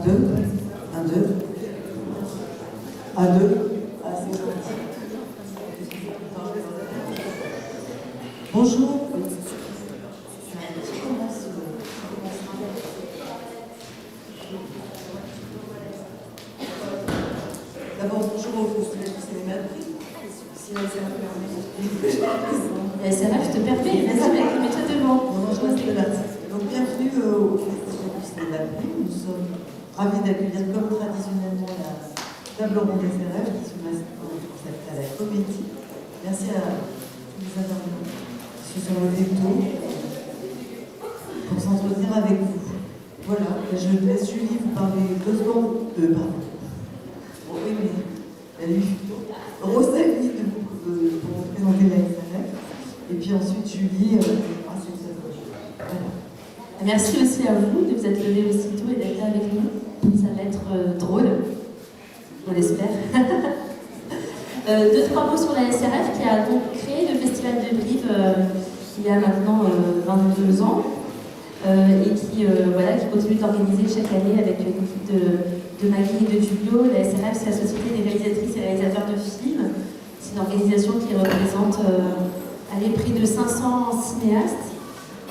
deux. Un, deux. Un, deux. Ah, c'est parti. Bonjour. D'abord, bonjour au Festival du cinéma de Prix. Si la SRF La SRF te permet, vas-y, mets-toi devant. je reste là. Donc, bienvenue au Festival du cinéma de Prix. Nous sommes ravis d'accueillir, comme traditionnellement, la table ronde des SRF qui se consacre à la comédie. Merci à tous les intervenants qui se sont levés tôt pour s'entretenir avec vous. Voilà, je laisse Julie vous parler 2 secondes. Pardon. Bon, oui, mais Rosalie pour vous présenter la SRF. Et puis ensuite, Julie, c'est ça. Voilà. Merci aussi à vous de vous être levés aussitôt et d'être là avec nous. Ça va être drôle, on l'espère. 2-3 mots sur la SRF qui a donc créé le Festival de Brive il y a maintenant 22 ans et qui continue d'organiser chaque année avec l'équipe de Maggie et de Julio. La SRF, c'est la Société des réalisatrices et réalisateurs de films. C'est une organisation qui représente près de 500 cinéastes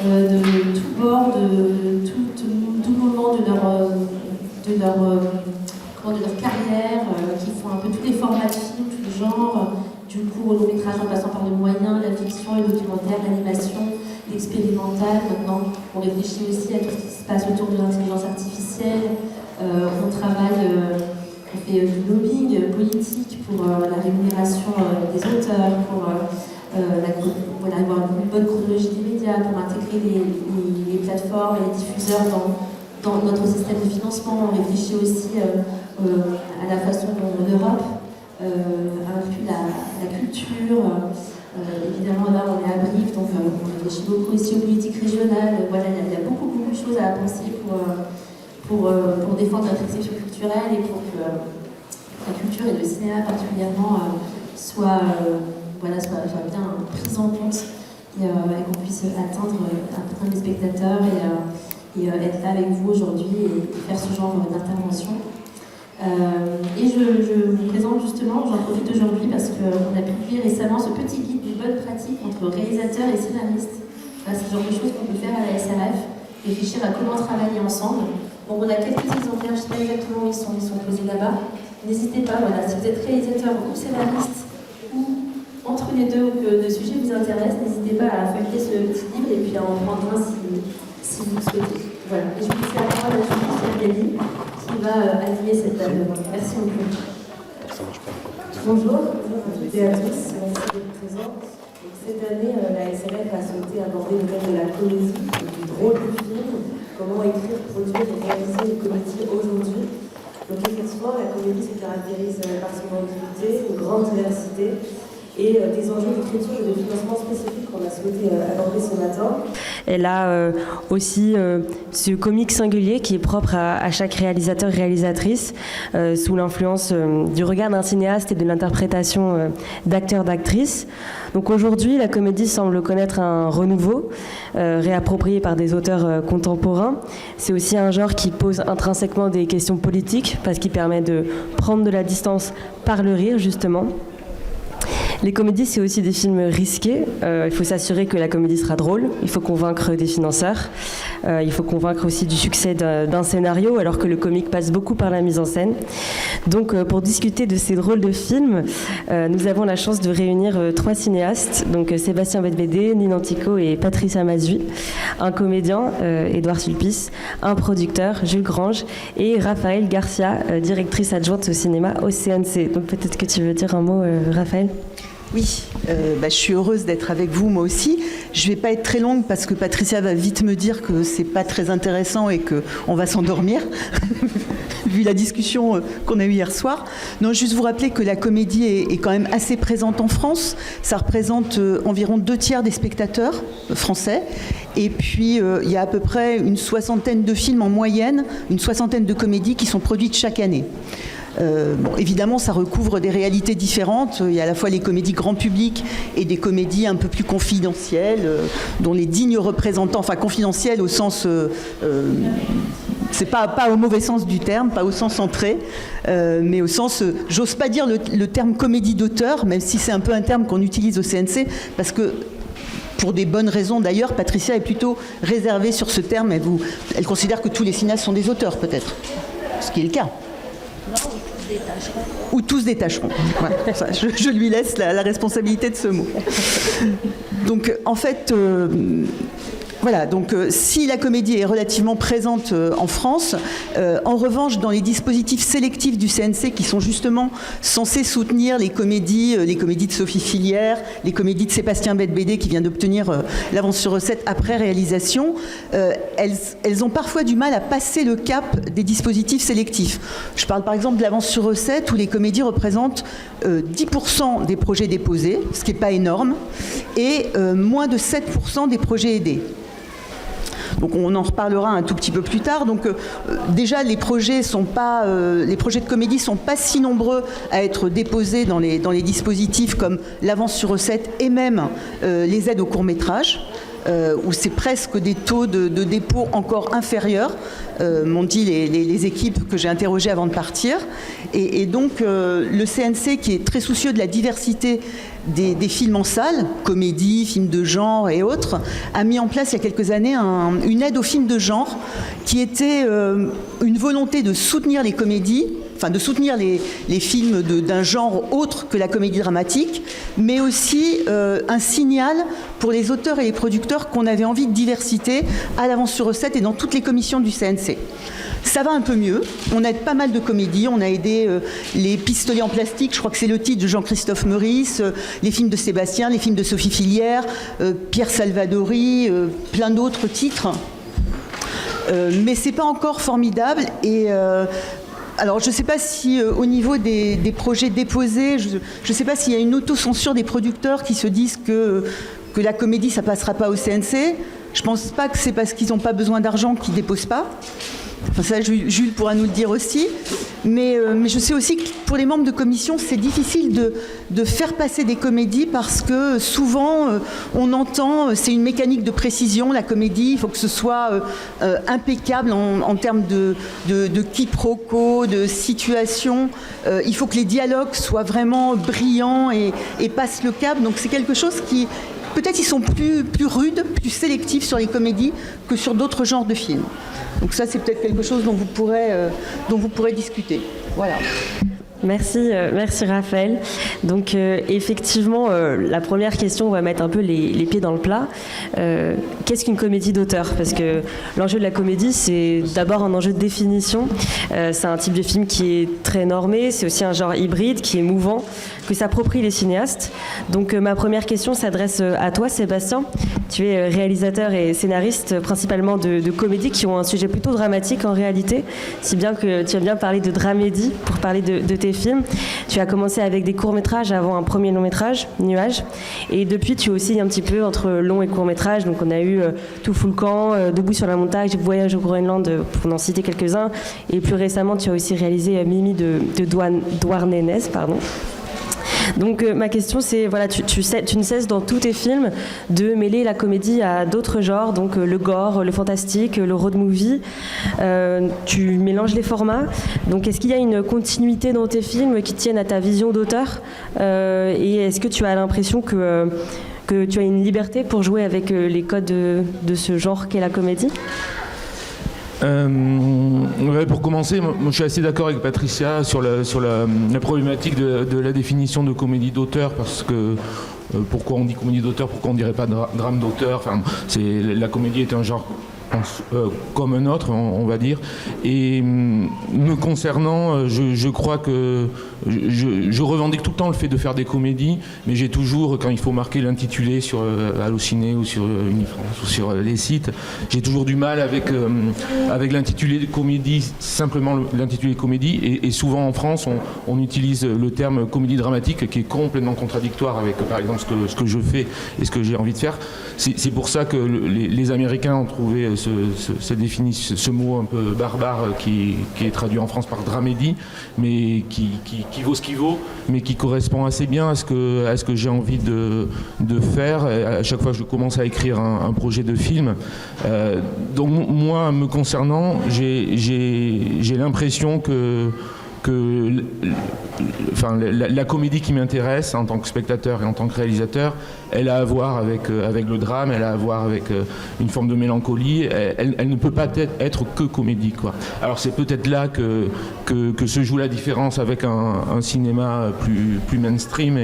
de tous bords, de tout moment de leur carrière, qui font un peu tous les formats de films, tous les genres, du court au long métrage en passant par le moyen, la fiction, le documentaire, l'animation, l'expérimental. Maintenant, on réfléchit aussi à tout ce qui se passe autour de l'intelligence artificielle. On travaille, on fait du lobbying politique pour la rémunération des auteurs, pour avoir une bonne chronologie des médias, pour intégrer les plateformes et les diffuseurs dans notre système de financement. On réfléchit aussi à la façon dont l'Europe inclut la culture. Évidemment, là, on est à Brive, donc on réfléchit beaucoup aussi aux politiques régionales. Voilà, il y a beaucoup de choses à penser pour défendre notre exception culturelle et pour que la culture et le cinéma particulièrement soient bien pris en compte et qu'on puisse atteindre un des spectateurs et être là avec vous aujourd'hui et faire ce genre d'intervention. Et je vous présente justement, j'en profite aujourd'hui parce qu'on a publié récemment ce petit guide des bonnes pratiques entre réalisateurs et scénaristes. Voilà, c'est le genre de choses qu'on peut faire à la SRF, réfléchir à comment travailler ensemble. Donc on a quelques exemplaires, je ne sais pas exactement où ils sont posés là-bas. N'hésitez pas, voilà, si vous êtes réalisateur ou scénariste ou entre les deux ou que le sujet vous intéresse, n'hésitez pas à feuilleter ce petit livre et puis à en prendre un si vous le souhaitez. Voilà. Et je vous laisse la parole à Julie Gali qui va animer cette table. Merci beaucoup. Bonjour à toutes et à tous, merci d'être présents. Donc, cette année, la SRF a souhaité aborder le thème de la comédie, du drôle du film, comment écrire, produire et réaliser une comédie aujourd'hui. Donc effectivement, la comédie se caractérise par son ambiguïté, une grande diversité et des enjeux d'écriture et de financement spécifiques qu'on a souhaité aborder ce matin. Elle a aussi ce comique singulier qui est propre à chaque réalisateur-réalisatrice, sous l'influence du regard d'un cinéaste et de l'interprétation d'acteurs-d'actrices. Donc aujourd'hui, la comédie semble connaître un renouveau, réapproprié par des auteurs contemporains. C'est aussi un genre qui pose intrinsèquement des questions politiques, parce qu'il permet de prendre de la distance par le rire, justement. Les comédies, c'est aussi des films risqués. Il faut s'assurer que la comédie sera drôle. Il faut convaincre des financeurs. Il faut convaincre aussi du succès d'un scénario, alors que le comique passe beaucoup par la mise en scène. Donc, pour discuter de ces drôles de films, nous avons la chance de réunir 3 cinéastes, donc Sébastien Bedbédé, Nina Antico et Patricia Mazui, un comédien, Édouard Sulpice, un producteur, Jules Grange, et Raphaël Garcia, directrice adjointe au cinéma au CNC. Donc, peut-être que tu veux dire un mot, Raphaël ? Oui, je suis heureuse d'être avec vous, moi aussi. Je ne vais pas être très longue parce que Patricia va vite me dire que c'est pas très intéressant et qu'on va s'endormir, vu la discussion qu'on a eue hier soir. Non, juste vous rappeler que la comédie est quand même assez présente en France. Ça représente environ 2/3 des spectateurs français. Et puis, il y a à peu près une 60aine de films en moyenne, une 60aine de comédies qui sont produites chaque année. Évidemment, ça recouvre des réalités différentes. Il y a à la fois les comédies grand public et des comédies un peu plus confidentielles, dont les dignes représentants, enfin confidentielles au sens c'est pas au mauvais sens du terme, pas au sens entré, mais au sens, j'ose pas dire le terme comédie d'auteur, même si c'est un peu un terme qu'on utilise au CNC, parce que pour des bonnes raisons d'ailleurs, Patricia est plutôt réservée sur ce terme. Elle considère que tous les cinéastes sont des auteurs, peut-être. Ce qui est le cas. Ou tous détacheront. Voilà, ça, je lui laisse la responsabilité de ce mot. Donc, en fait... Voilà, donc si la comédie est relativement présente en France, en revanche, dans les dispositifs sélectifs du CNC qui sont justement censés soutenir les comédies de Sophie Filière, les comédies de Sébastien Bette-Bédé qui vient d'obtenir l'avance sur recette après réalisation, elles ont parfois du mal à passer le cap des dispositifs sélectifs. Je parle par exemple de l'avance sur recette où les comédies représentent 10% des projets déposés, ce qui n'est pas énorme, et moins de 7% des projets aidés. Donc on en reparlera un tout petit peu plus tard. Donc déjà les projets de comédie sont pas si nombreux à être déposés dans les dispositifs comme l'avance sur recette et même les aides au court-métrage. Où c'est presque des taux de dépôt encore inférieurs, m'ont dit les équipes que j'ai interrogées avant de partir. Et donc le CNC, qui est très soucieux de la diversité des films en salle, comédie, films de genre et autres, a mis en place il y a quelques années une aide aux films de genre qui était une volonté de soutenir les comédies, enfin de soutenir les films d'un genre autre que la comédie dramatique, mais aussi un signal pour les auteurs et les producteurs qu'on avait envie de diversité à l'avance sur recette et dans toutes les commissions du CNC. Ça va un peu mieux, on aide pas mal de comédies, on a aidé les Pistolets en plastique, je crois que c'est le titre de Jean-Christophe Meurice, les films de Sébastien, les films de Sophie Filière, Pierre Salvadori, plein d'autres titres. Mais c'est pas encore formidable et... alors, je ne sais pas si au niveau des projets déposés, je ne sais pas s'il y a une autocensure des producteurs qui se disent que la comédie, ça ne passera pas au CNC. Je ne pense pas que c'est parce qu'ils n'ont pas besoin d'argent qu'ils ne déposent pas. Enfin, ça, Jules pourra nous le dire aussi. Mais je sais aussi que pour les membres de commission, c'est difficile de faire passer des comédies parce que souvent, on entend, c'est une mécanique de précision, la comédie, il faut que ce soit impeccable en termes de quiproquo, de situation. Il faut que les dialogues soient vraiment brillants et passent le cap. Donc c'est quelque chose qui... Peut-être ils sont plus rudes, plus sélectifs sur les comédies que sur d'autres genres de films. Donc ça, c'est peut-être quelque chose dont vous pourrez discuter. Voilà. Merci Raphaël. Donc effectivement, la première question, on va mettre un peu les pieds dans le plat. Qu'est-ce qu'une comédie d'auteur ? Parce que l'enjeu de la comédie, c'est d'abord un enjeu de définition. C'est un type de film qui est très normé, c'est aussi un genre hybride qui est mouvant, que s'approprient les cinéastes. Donc ma première question s'adresse à toi, Sébastien. Tu es réalisateur et scénariste principalement de comédies qui ont un sujet plutôt dramatique en réalité, si bien que tu as bien parlé de dramédie pour parler de tes films. Tu as commencé avec des courts-métrages avant un premier long-métrage, Nuages, et depuis tu oscilles un petit peu entre long et court-métrage. Donc on a eu Tout fout le camp, Debout sur la montagne, Voyage au Groenland, pour n'en citer quelques-uns, et plus récemment tu as aussi réalisé Mimi de Douarnenez, pardon. Donc ma question c'est, voilà, tu ne cesses dans tous tes films de mêler la comédie à d'autres genres, donc le gore, le fantastique, le road movie. Tu mélanges les formats. Donc est-ce qu'il y a une continuité dans tes films qui tiennent à ta vision d'auteur et est-ce que tu as l'impression que tu as une liberté pour jouer avec les codes de ce genre qu'est la comédie ? Ouais, pour commencer, moi, je suis assez d'accord avec Patricia sur la problématique de la définition de comédie d'auteur, parce que pourquoi on dit comédie d'auteur, pourquoi on ne dirait pas drame d'auteur, enfin, la comédie est un genre comme un autre, on va dire. Et me concernant, je crois que je revendique tout le temps le fait de faire des comédies, mais j'ai toujours, quand il faut marquer l'intitulé sur Allociné ou sur Unifrance ou sur les sites, j'ai toujours du mal avec l'intitulé de comédie, simplement l'intitulé comédie. Et souvent en France, on utilise le terme comédie dramatique qui est complètement contradictoire avec, par exemple, ce que je fais et ce que j'ai envie de faire. C'est pour ça que les Américains ont trouvé ce mot un peu barbare qui est traduit en France par dramédie, mais qui vaut ce qu'il vaut, mais qui correspond assez bien à ce que j'ai envie de faire. À chaque fois que je commence à écrire un projet de film, donc moi, me concernant, j'ai l'impression que la comédie qui m'intéresse en tant que spectateur et en tant que réalisateur, elle a à voir avec le drame, elle a à voir avec une forme de mélancolie. Elle ne peut pas être que comédie, quoi. Alors c'est peut-être là que se joue la différence avec un cinéma plus mainstream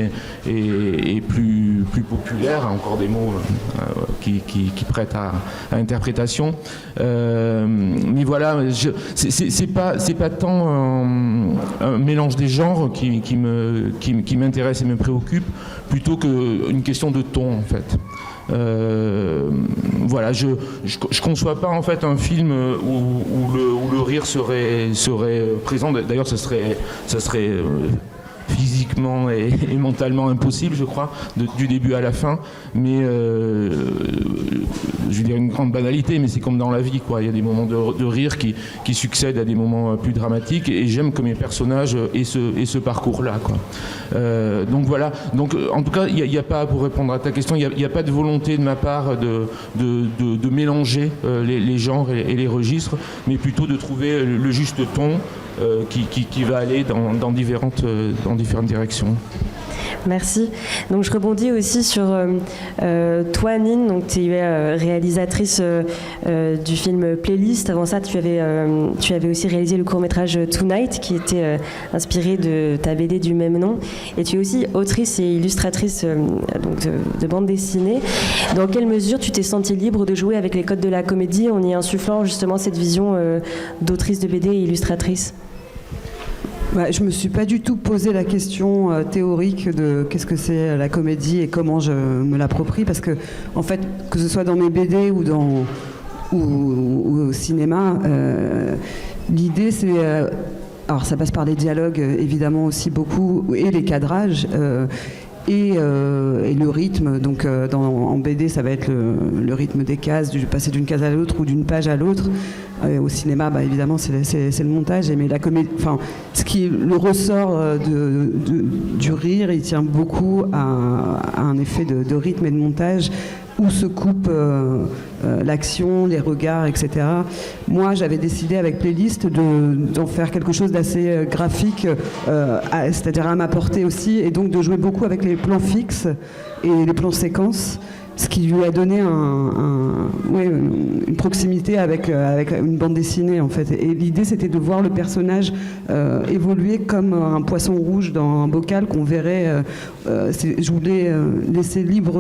et plus populaire, encore des mots qui prêtent à interprétation. Mais voilà, c'est pas tant un mélange des genres qui m'intéresse et me préoccupe, plutôt qu'une question de ton, en fait. Voilà, je conçois pas en fait un film où le rire serait présent. D'ailleurs, ça serait physiquement et mentalement impossible, je crois, du début à la fin. Mais je veux dire une grande banalité, mais c'est comme dans la vie, quoi. Il y a des moments de rire qui succèdent à des moments plus dramatiques, et j'aime que mes personnages aient ce parcours-là, quoi. Donc voilà. Donc en tout cas, il n'y a pas, pour répondre à ta question, il n'y a pas de volonté de ma part de mélanger les genres et les registres, mais plutôt de trouver le juste ton qui va aller dans différentes directions. Merci. Donc je rebondis aussi sur toi, Nine. Donc tu es réalisatrice du film Playlist. Avant ça, tu avais aussi réalisé le court-métrage Tonight, qui était inspiré de ta BD du même nom. Et tu es aussi autrice et illustratrice de bande dessinée. Dans quelle mesure tu t'es sentie libre de jouer avec les codes de la comédie en y insufflant justement cette vision d'autrice de BD et illustratrice ? Je ne me suis pas du tout posé la question théorique de qu'est-ce que c'est la comédie et comment je me l'approprie, parce que, en fait, que ce soit dans mes BD ou au cinéma, l'idée c'est... alors ça passe par les dialogues, évidemment aussi beaucoup, et les cadrages, et le rythme. Donc en BD, ça va être le rythme des cases, passer d'une case à l'autre ou d'une page à l'autre. Au cinéma, évidemment, c'est le montage. Mais la comédie, le ressort du rire, il tient beaucoup à un effet de rythme et de montage où se coupe l'action, les regards, etc. Moi, j'avais décidé avec Playlist d'en faire quelque chose d'assez graphique, c'est-à-dire à ma portée aussi, et donc de jouer beaucoup avec les plans fixes et les plans séquences, ce qui lui a donné une proximité avec une bande dessinée, en fait. Et l'idée, c'était de voir le personnage évoluer comme un poisson rouge dans un bocal qu'on verrait. Je voulais laisser libre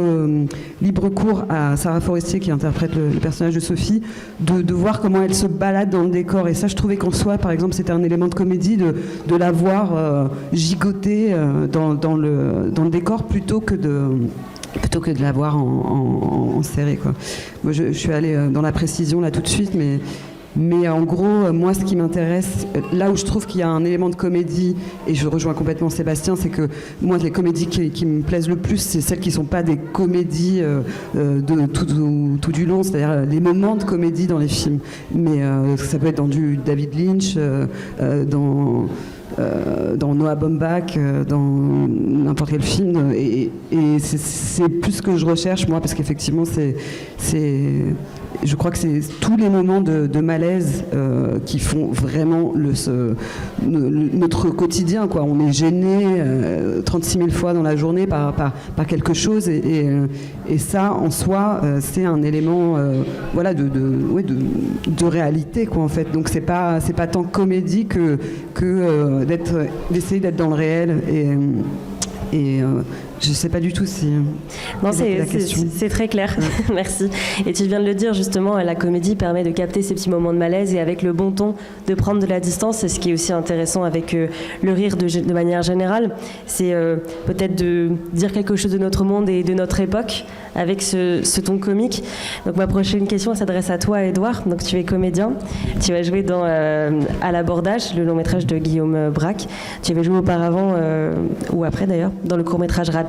cours à Sarah Forestier, qui interprète le personnage de Sophie, de voir comment elle se balade dans le décor. Et ça, je trouvais qu'en soi, par exemple, c'était un élément de comédie de la voir gigoter dans le décor plutôt que de la voir en série, quoi. Moi, je suis allée dans la précision là tout de suite, mais en gros, moi, ce qui m'intéresse, là où je trouve qu'il y a un élément de comédie, et je rejoins complètement Sébastien, c'est que moi, les comédies qui me plaisent le plus, c'est celles qui ne sont pas des comédies tout du long, c'est-à-dire les moments de comédie dans les films. Mais ça peut être dans du David Lynch, dans Noah Baumbach, dans n'importe quel film, et c'est plus ce que je recherche, moi, parce qu'effectivement je crois que c'est tous les moments de malaise qui font vraiment notre quotidien, quoi. On est gêné 36 000 fois dans la journée par quelque chose, et ça en soi c'est un élément de réalité, quoi, en fait. Donc c'est pas tant comédie que d'essayer d'être dans le réel, et je ne sais pas du tout si... Non, c'est très clair. Merci. Et tu viens de le dire, justement, la comédie permet de capter ces petits moments de malaise, et avec le bon ton, de prendre de la distance. C'est ce qui est aussi intéressant avec le rire de manière générale. C'est peut-être de dire quelque chose de notre monde et de notre époque avec ce ton comique. Donc ma prochaine question s'adresse à toi, Édouard. Donc tu es comédien. Tu vas jouer dans À l'abordage, le long-métrage de Guillaume Braque. Tu avais joué auparavant, ou après d'ailleurs, dans le court-métrage Rapide.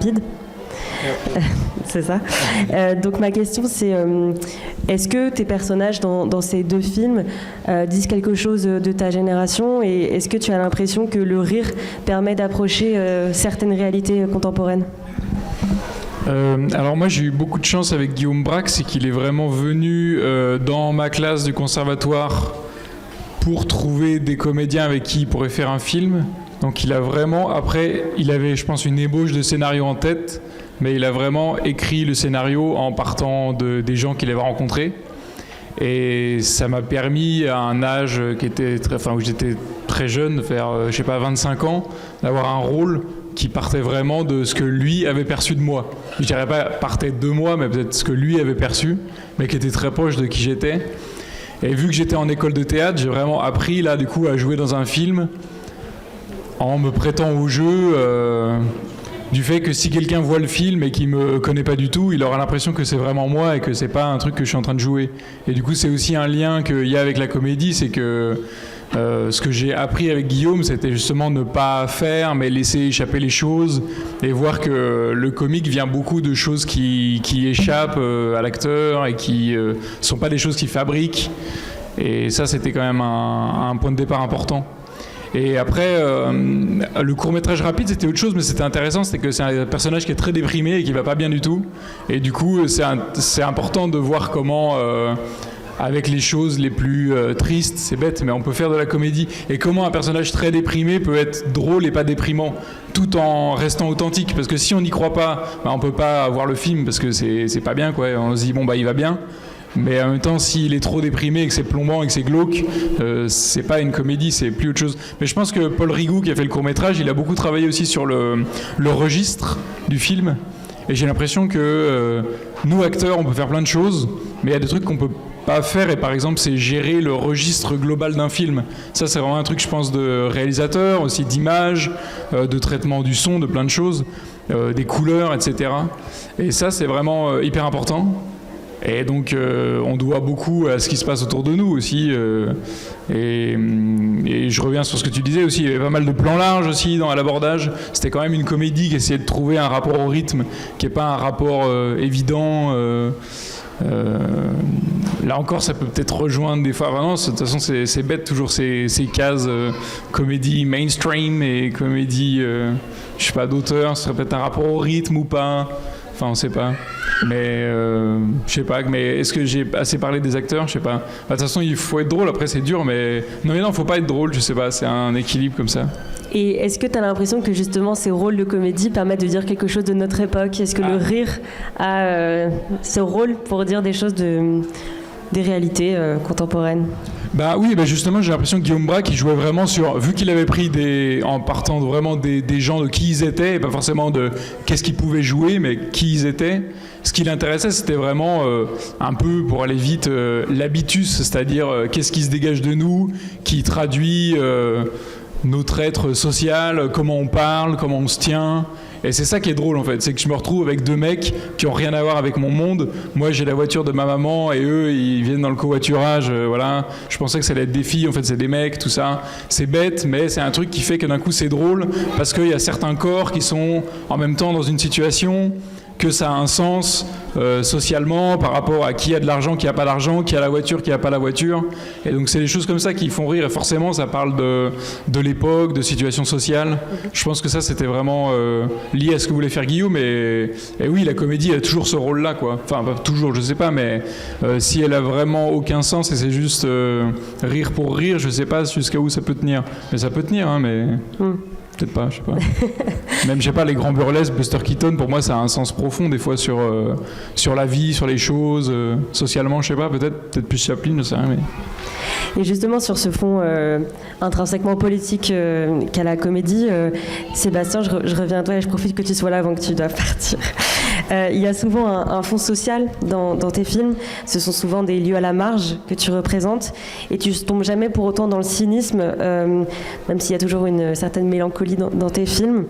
C'est ça. Donc ma question c'est, est-ce que tes personnages dans ces 2 films disent quelque chose de ta génération et est-ce que tu as l'impression que le rire permet d'approcher certaines réalités contemporaines ? Alors moi j'ai eu beaucoup de chance avec Guillaume Braque, c'est qu'il est vraiment venu dans ma classe du conservatoire pour trouver des comédiens avec qui il pourrait faire un film. Donc il a vraiment, après il avait je pense une ébauche de scénario en tête, mais il a vraiment écrit le scénario en partant des gens qu'il avait rencontrés. Et ça m'a permis à un âge où j'étais très jeune, vers 25 ans, d'avoir un rôle qui partait vraiment de ce que lui avait perçu de moi. Je dirais pas partait de moi, mais peut-être ce que lui avait perçu, mais qui était très proche de qui j'étais. Et vu que j'étais en école de théâtre, j'ai vraiment appris là du coup à jouer dans un film en me prêtant au jeu du fait que si quelqu'un voit le film et qu'il me connaît pas du tout, il aura l'impression que c'est vraiment moi et que c'est pas un truc que je suis en train de jouer. Et du coup, c'est aussi un lien qu'il y a avec la comédie, c'est que ce que j'ai appris avec Guillaume, c'était justement ne pas faire, mais laisser échapper les choses et voir que le comique vient beaucoup de choses qui échappent à l'acteur et qui sont pas des choses qu'il fabrique. Et ça, c'était quand même un point de départ important. Et après, le court-métrage rapide, c'était autre chose, mais c'était intéressant, c'était que c'est un personnage qui est très déprimé et qui va pas bien du tout. Et du coup, c'est important de voir comment... avec les choses les plus tristes, c'est bête, mais on peut faire de la comédie. Et comment un personnage très déprimé peut être drôle et pas déprimant, tout en restant authentique. Parce que si on n'y croit pas, on peut pas voir le film, parce que c'est pas bien, quoi. On se dit, il va bien. Mais en même temps, s'il est trop déprimé et que c'est plombant et que c'est glauque, c'est pas une comédie, c'est plus autre chose. Mais je pense que Paul Rigoux, qui a fait le court-métrage, il a beaucoup travaillé aussi sur le registre du film. Et j'ai l'impression que nous, acteurs, on peut faire plein de choses, mais il y a des trucs qu'on peut pas faire, et par exemple c'est gérer le registre global d'un film. Ça c'est vraiment un truc, je pense, de réalisateur, aussi d'image, de traitement du son, de plein de choses, des couleurs, etc. Et ça c'est vraiment hyper important. Et donc on doit beaucoup à ce qui se passe autour de nous aussi. Et je reviens sur ce que tu disais aussi, il y avait pas mal de plans larges aussi dans l'abordage. C'était quand même une comédie qui essayait de trouver un rapport au rythme qui n'est pas un rapport évident. Là encore, ça peut peut-être rejoindre des fois. Vraiment, de toute façon, c'est bête toujours ces cases comédie mainstream et comédie, je sais pas, d'auteur. Ce serait peut-être un rapport au rythme ou pas. Enfin, on sait pas. Mais je sais pas. Mais est-ce que j'ai assez parlé des acteurs? Je sais pas. De toute façon, il faut être drôle. Après, c'est dur, mais non, faut pas être drôle. Je sais pas. C'est un équilibre comme ça. Et est-ce que tu as l'impression que justement ces rôles de comédie permettent de dire quelque chose de notre époque? Est-ce que le rire a ce rôle pour dire des choses des réalités contemporaines? Oui, justement, j'ai l'impression que Guillaume Braque, il jouait vraiment sur, vu qu'il avait pris en partant vraiment des gens de qui ils étaient, et pas forcément de qu'est-ce qu'ils pouvaient jouer, mais qui ils étaient. Ce qui l'intéressait, c'était vraiment un peu, pour aller vite, l'habitus, c'est-à-dire qu'est-ce qui se dégage de nous, qui traduit notre être social, comment on parle, comment on se tient. Et c'est ça qui est drôle en fait, c'est que je me retrouve avec deux mecs qui ont rien à voir avec mon monde. Moi j'ai la voiture de ma maman et eux ils viennent dans le covoiturage, voilà. Je pensais que ça allait être des filles, en fait c'est des mecs, tout ça. C'est bête, mais c'est un truc qui fait que d'un coup c'est drôle parce qu'il y a certains corps qui sont en même temps dans une situation, que ça a un sens socialement par rapport à qui a de l'argent, qui a pas d'argent, qui a la voiture, qui a pas la voiture. Et donc c'est des choses comme ça qui font rire et forcément ça parle de l'époque, de situation sociale. Je pense que ça c'était vraiment lié à ce que voulait faire Guillaume et oui, la comédie a toujours ce rôle-là quoi. Enfin pas toujours, je sais pas, mais si elle a vraiment aucun sens et c'est juste rire pour rire, je sais pas jusqu'à où ça peut tenir. Mais ça peut tenir, hein, mais... Peut-être pas, je sais pas. Même, je sais pas, les grands burlesques, Buster Keaton, pour moi, ça a un sens profond, des fois, sur la vie, sur les choses, socialement, je sais pas, peut-être plus Chaplin, je sais rien, mais... Et justement, sur ce fond intrinsèquement politique qu'a la comédie, Sébastien, je reviens à toi et je profite que tu sois là avant que tu doives partir. Il y a souvent un fond social dans tes films. Ce sont souvent des lieux à la marge que tu représentes et tu ne tombes jamais pour autant dans le cynisme, même s'il y a toujours une certaine mélancolie dans tes films.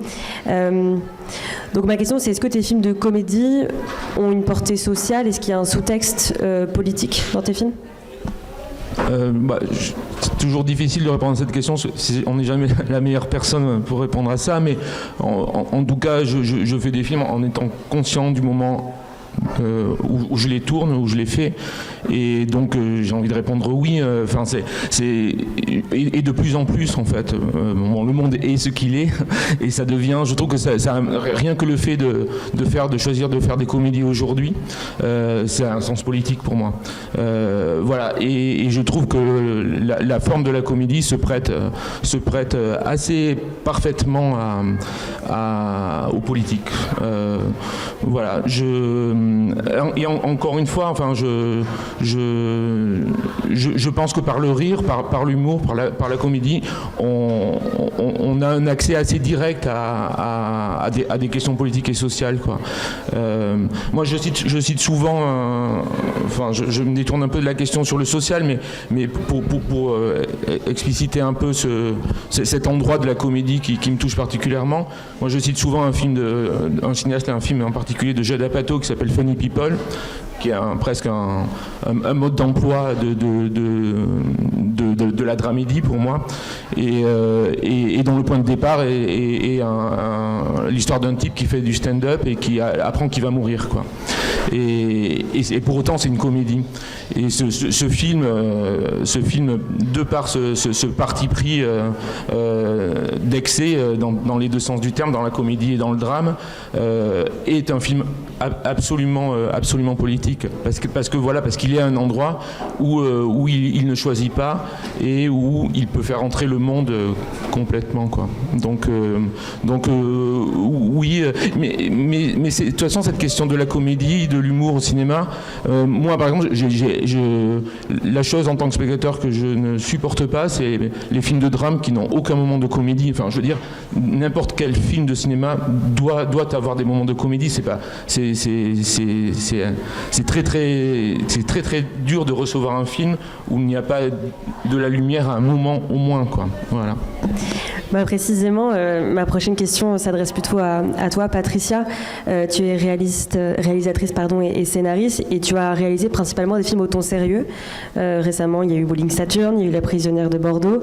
Donc ma question, c'est est-ce que tes films de comédie ont une portée sociale? Est-ce qu'il y a un sous-texte politique dans tes films? toujours difficile de répondre à cette question. On n'est jamais la meilleure personne pour répondre à ça, mais en tout cas, je fais des films en étant conscient du moment où je les tourne, où je les fais, et donc j'ai envie de répondre oui. Et de plus en plus en fait, le monde est ce qu'il est, et ça devient. Je trouve que ça rien que le fait de choisir de faire des comédies aujourd'hui, c'est un sens politique pour moi. Voilà, et je trouve que la forme de la comédie se prête assez parfaitement aux politiques. Voilà, et encore une fois, enfin, je pense que par le rire, par l'humour, par la comédie, on a un accès assez direct à des questions politiques et sociales, quoi. Moi, je cite souvent, enfin, je me détourne un peu de la question sur le social, mais pour expliciter un peu cet endroit de la comédie qui me touche particulièrement. Moi, je cite souvent un cinéaste et un film en particulier de Judd Apatow qui s'appelle Funny People, qui est presque un mode d'emploi de la dramédie pour moi, et dont le point de départ est l'histoire d'un type qui fait du stand-up et qui apprend qu'il va mourir, quoi. Et pour autant c'est une comédie. Et ce film, de par ce parti pris d'excès dans les deux sens du terme, dans la comédie et dans le drame, est un film absolument politique, parce qu'il est à un endroit où il ne choisit pas et où il peut faire entrer le monde complètement, quoi. Donc oui, mais de toute façon cette question de la comédie, de l'humour au cinéma, moi par exemple la chose en tant que spectateur que je ne supporte pas, c'est les films de drame qui n'ont aucun moment de comédie. Enfin, je veux dire, n'importe quel film de cinéma doit avoir des moments de comédie. C'est très très dur de recevoir un film où il n'y a pas de la lumière à un moment au moins, quoi. Voilà. Bah précisément, ma prochaine question s'adresse plutôt à toi, Patricia. Tu es réalisatrice et scénariste, et tu as réalisé principalement des films au ton sérieux. Récemment, il y a eu Bowling Saturn, il y a eu La prisonnière de Bordeaux.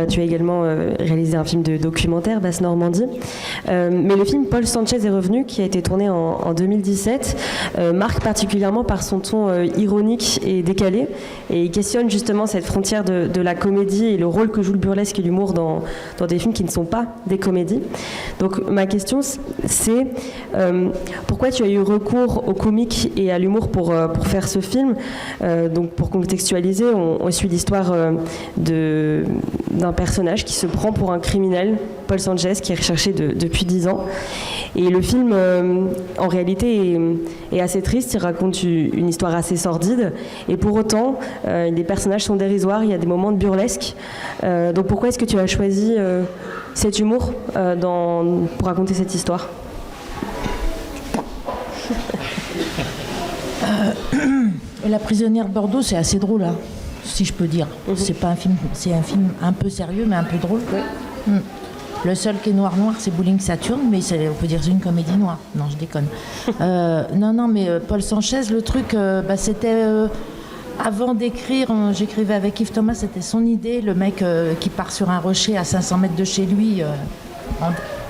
Tu as également réalisé un film de documentaire, Basse Normandie. Mais le film Paul Sanchez est revenu, qui a été tourné en 2017, marque particulièrement par son ton ironique et décalé, et il questionne justement cette frontière de la comédie et le rôle que joue le burlesque et l'humour dans des films qui ne sont pas des comédies. Donc ma question c'est pourquoi tu as eu recours au comique et à l'humour pour faire ce film. Donc pour contextualiser, on suit l'histoire d'un personnage qui se prend pour un criminel, Paul Sanchez, qui est recherché depuis 10 ans. Et le film, en réalité, est assez triste. Il raconte une histoire assez sordide. Et pour autant, les personnages sont dérisoires. Il y a des moments de burlesque. Donc pourquoi est-ce que tu as choisi cet humour pour raconter cette histoire ? La prisonnière de Bordeaux, c'est assez drôle, hein, si je peux dire. C'est pas un film, c'est un film un peu sérieux, mais un peu drôle. Le seul qui est noir, c'est Bowling Saturn, mais on peut dire que c'est une comédie noire. Non, je déconne. Non, mais Paul Sanchez, le truc, c'était... avant d'écrire, j'écrivais avec Yves Thomas, c'était son idée, le mec qui part sur un rocher à 500 mètres de chez lui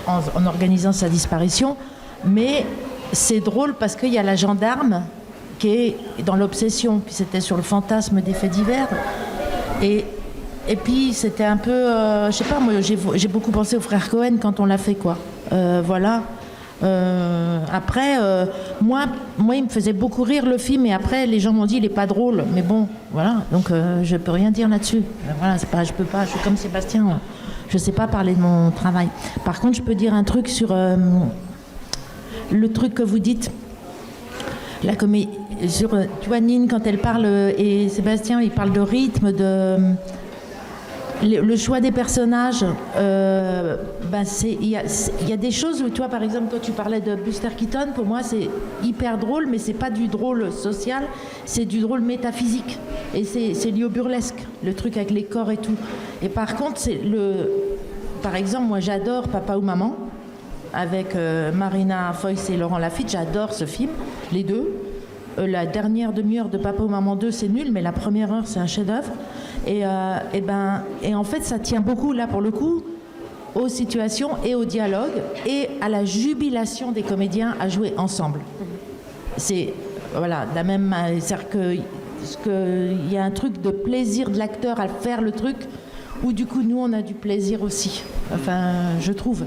en organisant sa disparition. Mais c'est drôle parce qu'il y a la gendarme qui est dans l'obsession, puis c'était sur le fantasme des faits divers. Et puis c'était un peu, je sais pas, moi j'ai beaucoup pensé aux frères Cohen quand on l'a fait, quoi. Voilà. Après, moi, il me faisait beaucoup rire le film, et après les gens m'ont dit il est pas drôle, mais bon, voilà. Donc je peux rien dire là-dessus. Voilà, je peux pas. Je suis comme Sébastien. Je sais pas parler de mon travail. Par contre, je peux dire un truc sur le truc que vous dites. La comédie, tu vois, Nine, quand elle parle, et Sébastien, il parle de rythme, le choix des personnages. Il y a des choses où, toi, par exemple, toi, tu parlais de Buster Keaton. Pour moi, c'est hyper drôle, mais c'est pas du drôle social, c'est du drôle métaphysique. Et c'est lié au burlesque, le truc avec les corps et tout. Et par contre, par exemple, moi, j'adore Papa ou Maman, avec Marina Foïs et Laurent Lafitte. J'adore ce film, les deux. La dernière demi-heure de Papa ou Maman 2, c'est nul, mais la première heure, c'est un chef-d'œuvre. Et en fait, ça tient beaucoup, là, pour le coup, aux situations et au dialogue et à la jubilation des comédiens à jouer ensemble. C'est, voilà, de la même, c'est-à-dire qu'il y a un truc de plaisir de l'acteur à faire le truc, où du coup, nous, on a du plaisir aussi. Enfin, je trouve.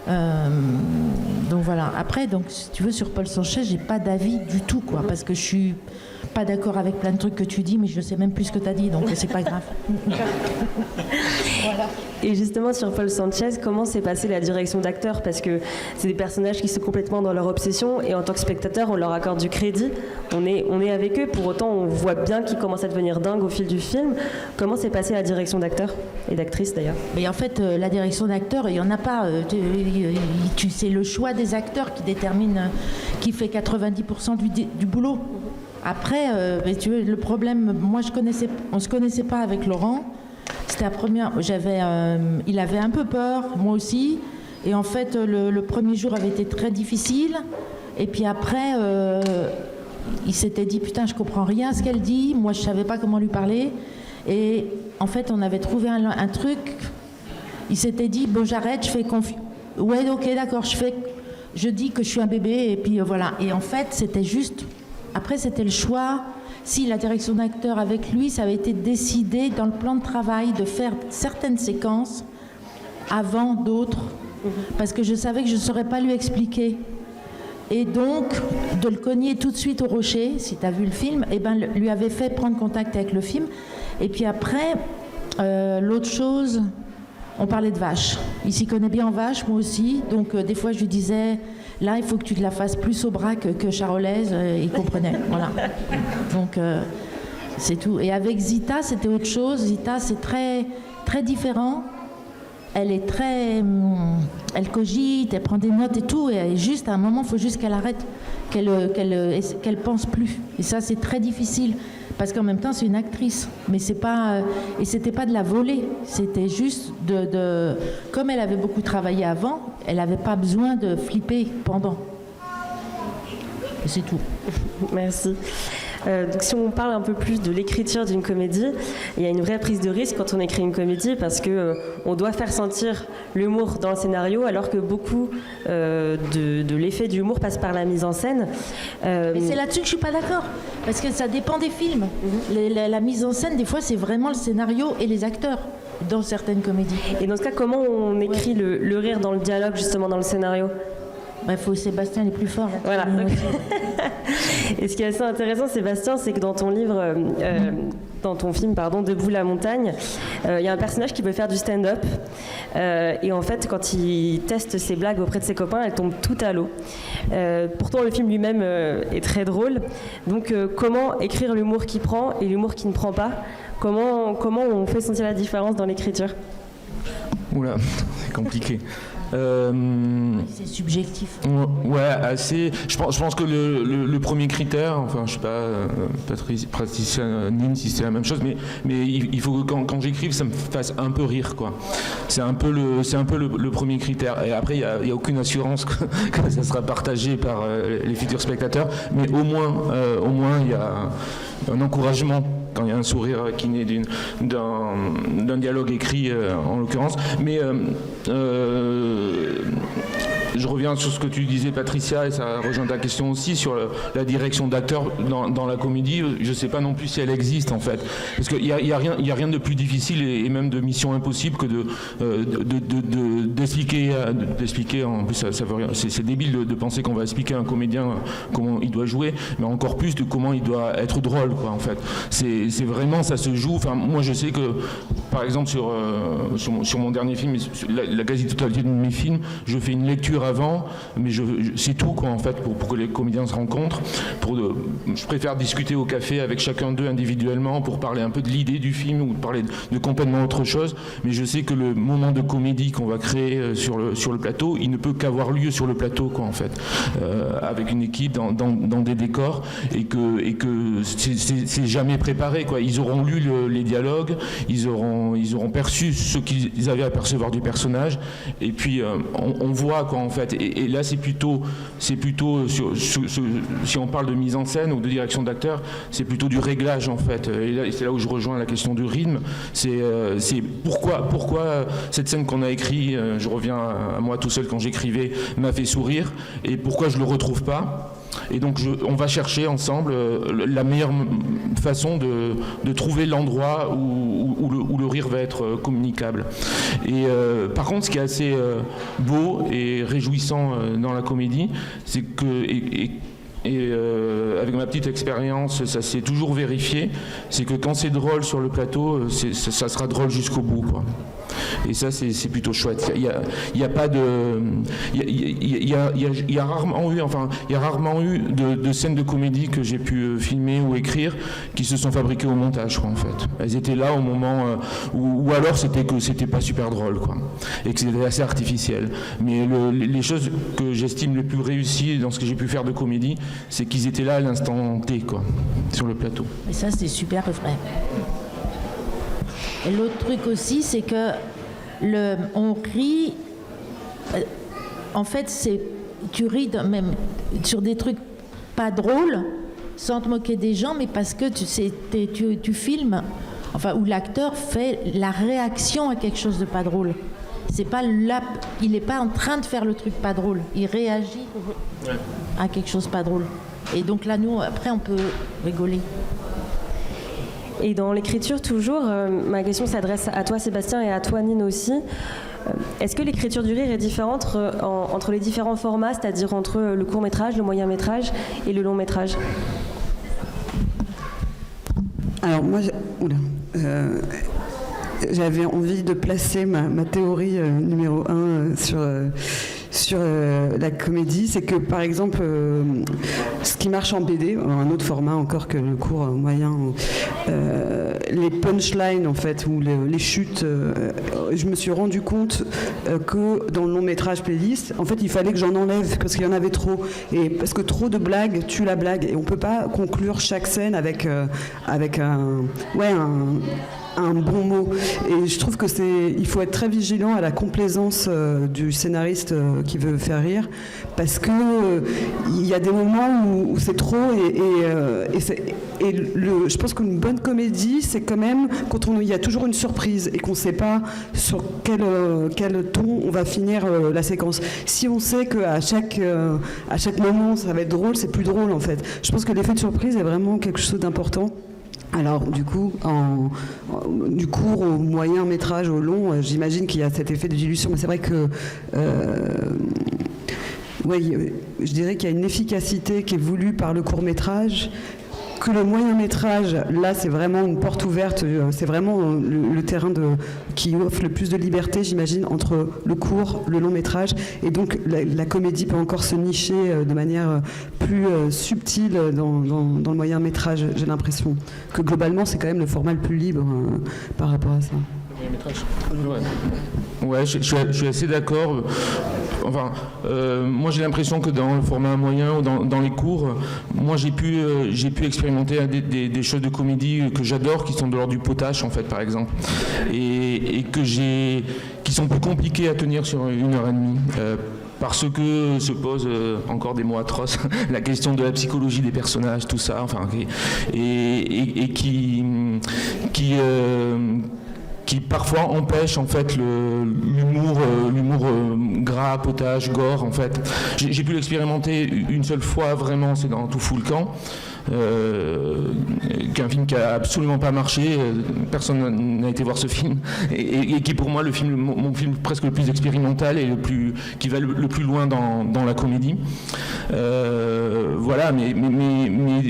Donc voilà. Après, donc, si tu veux, sur Paul Sanchez, j'ai pas d'avis du tout, quoi, parce que je suis pas d'accord avec plein de trucs que tu dis, mais je sais même plus ce que tu as dit, donc c'est pas grave. Voilà. Et justement, sur Paul Sanchez, comment s'est passée la direction d'acteur? Parce que c'est des personnages qui sont complètement dans leur obsession, et en tant que spectateur, on leur accorde du crédit. On est avec eux, pour autant, on voit bien qu'ils commencent à devenir dingues au fil du film. Comment s'est passée la direction d'acteur et d'actrice, d'ailleurs? Mais en fait, la direction d'acteur, il n'y en a pas. C'est le choix des acteurs qui détermine, qui fait 90% du boulot. Après, tu vois, le problème, moi, on se connaissait pas avec Laurent. C'était la première. Il avait un peu peur, moi aussi. Et en fait, le premier jour avait été très difficile. Et puis après, il s'était dit, putain, je comprends rien à ce qu'elle dit. Moi, je savais pas comment lui parler. Et en fait, on avait trouvé un truc. Il s'était dit, bon, j'arrête, je fais confiance. Ouais, ok, d'accord, je dis que je suis un bébé. Et puis voilà. Et en fait, c'était juste. Après, c'était le choix. Si la direction d'acteur avec lui, ça avait été décidé dans le plan de travail de faire certaines séquences avant d'autres, parce que je savais que je ne saurais pas lui expliquer. Et donc, de le cogner tout de suite au rocher, si tu as vu le film, lui avait fait prendre contact avec le film. Et puis après, l'autre chose, on parlait de vaches. Il s'y connaît bien en vaches, moi aussi. Donc, des fois, je lui disais... Là, il faut que tu te la fasses plus au braque que charolaise. Il comprenait. Voilà. Donc, c'est tout. Et avec Zita, c'était autre chose. Zita, c'est très, très différent. Elle est très... elle cogite, elle prend des notes et tout. Et juste, à un moment, il faut juste qu'elle arrête, qu'elle pense plus. Et ça, c'est très difficile. Parce qu'en même temps, c'est une actrice. Mais c'est pas... et c'était pas de la voler. C'était juste comme elle avait beaucoup travaillé avant, elle n'avait pas besoin de flipper pendant. Et c'est tout. Merci. Donc si on parle un peu plus de l'écriture d'une comédie, il y a une vraie prise de risque quand on écrit une comédie, parce que on doit faire sentir l'humour dans le scénario, alors que beaucoup de l'effet du humour passe par la mise en scène. Mais c'est là-dessus que je suis pas d'accord, parce que ça dépend des films. La mise en scène, des fois, c'est vraiment le scénario et les acteurs dans certaines comédies. Et dans ce cas, comment on écrit le rire dans le dialogue, justement, dans le scénario? Sébastien est plus fort. Voilà. Et ce qui est assez intéressant, Sébastien, c'est que dans ton livre, dans ton film, Debout la montagne, il y a un personnage qui veut faire du stand-up. Et en fait, quand il teste ses blagues auprès de ses copains, elles tombent toutes à l'eau. Pourtant, le film lui-même est très drôle. Donc, comment écrire l'humour qui prend et l'humour qui ne prend pas? Comment on fait sentir la différence dans l'écriture? Oula, c'est compliqué. C'est subjectif. Ouais, assez. Je pense que le premier critère, enfin, je sais pas, Patricia Nin, si c'est la même chose, mais il faut que quand j'écrive, ça me fasse un peu rire, quoi. C'est un peu le premier critère. Et après, il y a aucune assurance que ça sera partagé par les futurs spectateurs, mais au moins il y a un encouragement quand il y a un sourire qui naît d'un dialogue écrit, en l'occurrence. Mais je reviens sur ce que tu disais, Patricia, et ça rejoint ta question aussi sur la direction d'acteur dans la comédie. Je ne sais pas non plus si elle existe, en fait. Parce qu'il n'y a rien de plus difficile et même de mission impossible que d'expliquer. En plus, ça veut rien. C'est débile de penser qu'on va expliquer à un comédien comment il doit jouer, mais encore plus de comment il doit être drôle, quoi, en fait. C'est vraiment, ça se joue. Enfin, moi, je sais que, par exemple, sur mon dernier film, la quasi-totalité de mes films, je fais une lecture avant, mais c'est tout, quoi, en fait, pour que les comédiens se rencontrent. Je préfère discuter au café avec chacun d'eux individuellement pour parler un peu de l'idée du film ou parler de complètement autre chose, mais je sais que le moment de comédie qu'on va créer sur le plateau, il ne peut qu'avoir lieu sur le plateau, quoi, en fait, avec une équipe dans des décors, et que c'est jamais préparé, quoi. Ils auront lu les dialogues, ils auront perçu ce qu'ils avaient à percevoir du personnage, et puis on voit, quoi, en fait, fait. Et là, c'est plutôt si on parle de mise en scène ou de direction d'acteur, c'est plutôt du réglage en fait. Et là, c'est là où je rejoins la question du rythme. C'est pourquoi cette scène qu'on a écrite, je reviens à moi tout seul quand j'écrivais, m'a fait sourire, et pourquoi je le retrouve pas. Et donc on va chercher ensemble la meilleure façon de trouver l'endroit où le rire va être communicable. Et par contre, ce qui est assez beau et réjouissant dans la comédie, c'est que avec ma petite expérience, ça s'est toujours vérifié, c'est que quand c'est drôle sur le plateau, ça sera drôle jusqu'au bout, quoi. Et ça, c'est plutôt chouette. Il y a pas de, il y a rarement eu de scènes de comédie que j'ai pu filmer ou écrire qui se sont fabriquées au montage, quoi, en fait. Elles étaient là au moment ou alors c'était que c'était pas super drôle, quoi, et que c'était assez artificiel. Mais les choses que j'estime les plus réussies dans ce que j'ai pu faire de comédie, c'est qu'ils étaient là à l'instant T, quoi, sur le plateau. Et ça, c'est super vrai. Et l'autre truc aussi, c'est que on rit. En fait, tu ris même sur des trucs pas drôles, sans te moquer des gens, mais parce que tu filmes, enfin, où l'acteur fait la réaction à quelque chose de pas drôle. C'est pas il n'est pas en train de faire le truc pas drôle. Il réagit à quelque chose pas drôle. Et donc là, nous, après, on peut rigoler. Et dans l'écriture, toujours, ma question s'adresse à toi, Sébastien, et à toi, Nine, aussi. Est-ce que l'écriture du rire est différente entre les différents formats, c'est-à-dire entre le court-métrage, le moyen-métrage et le long-métrage ? Alors, moi, j'avais envie de placer ma théorie numéro 1 sur la comédie, c'est que par exemple ce qui marche en BD, un autre format encore que le court moyen, les punchlines en fait, ou les chutes, je me suis rendu compte que dans le long métrage playlist, en fait il fallait que j'en enlève parce qu'il y en avait trop, et parce que trop de blagues tue la blague, et on peut pas conclure chaque scène avec un bon mot. Et je trouve que il faut être très vigilant à la complaisance du scénariste qui veut faire rire, parce que il y a des moments où c'est trop, je pense qu'une bonne comédie, c'est quand même quand il y a toujours une surprise et qu'on ne sait pas sur quel ton on va finir la séquence. Si on sait qu'à chaque moment ça va être drôle, c'est plus drôle en fait. Je pense que l'effet de surprise est vraiment quelque chose d'important. Alors du coup, du court au moyen métrage, au long, j'imagine qu'il y a cet effet de dilution, mais c'est vrai que je dirais qu'il y a une efficacité qui est voulue par le court métrage, que le moyen métrage, là c'est vraiment une porte ouverte, c'est vraiment le terrain qui offre le plus de liberté, j'imagine, entre le court, le long métrage, et donc la comédie peut encore se nicher de manière plus subtile dans le moyen métrage. J'ai l'impression que globalement c'est quand même le format le plus libre par rapport à ça. Ouais, je suis assez d'accord. Enfin, moi j'ai l'impression que dans le format moyen ou dans les cours, moi j'ai pu expérimenter des choses de comédie que j'adore, qui sont de l'ordre du potache en fait, par exemple, et qui sont plus compliquées à tenir sur 1h30. Parce que se pose encore des mots atroces, la question de la psychologie des personnages, tout ça, enfin, et qui parfois empêche en fait l'humour gras, potage, gore en fait. J'ai pu l'expérimenter une seule fois vraiment, c'est dans Tout fout le camp. Qu'un film qui a absolument pas marché, personne n'a été voir ce film, et qui est pour moi mon film presque le plus expérimental et qui va le plus loin dans la comédie. Voilà, mais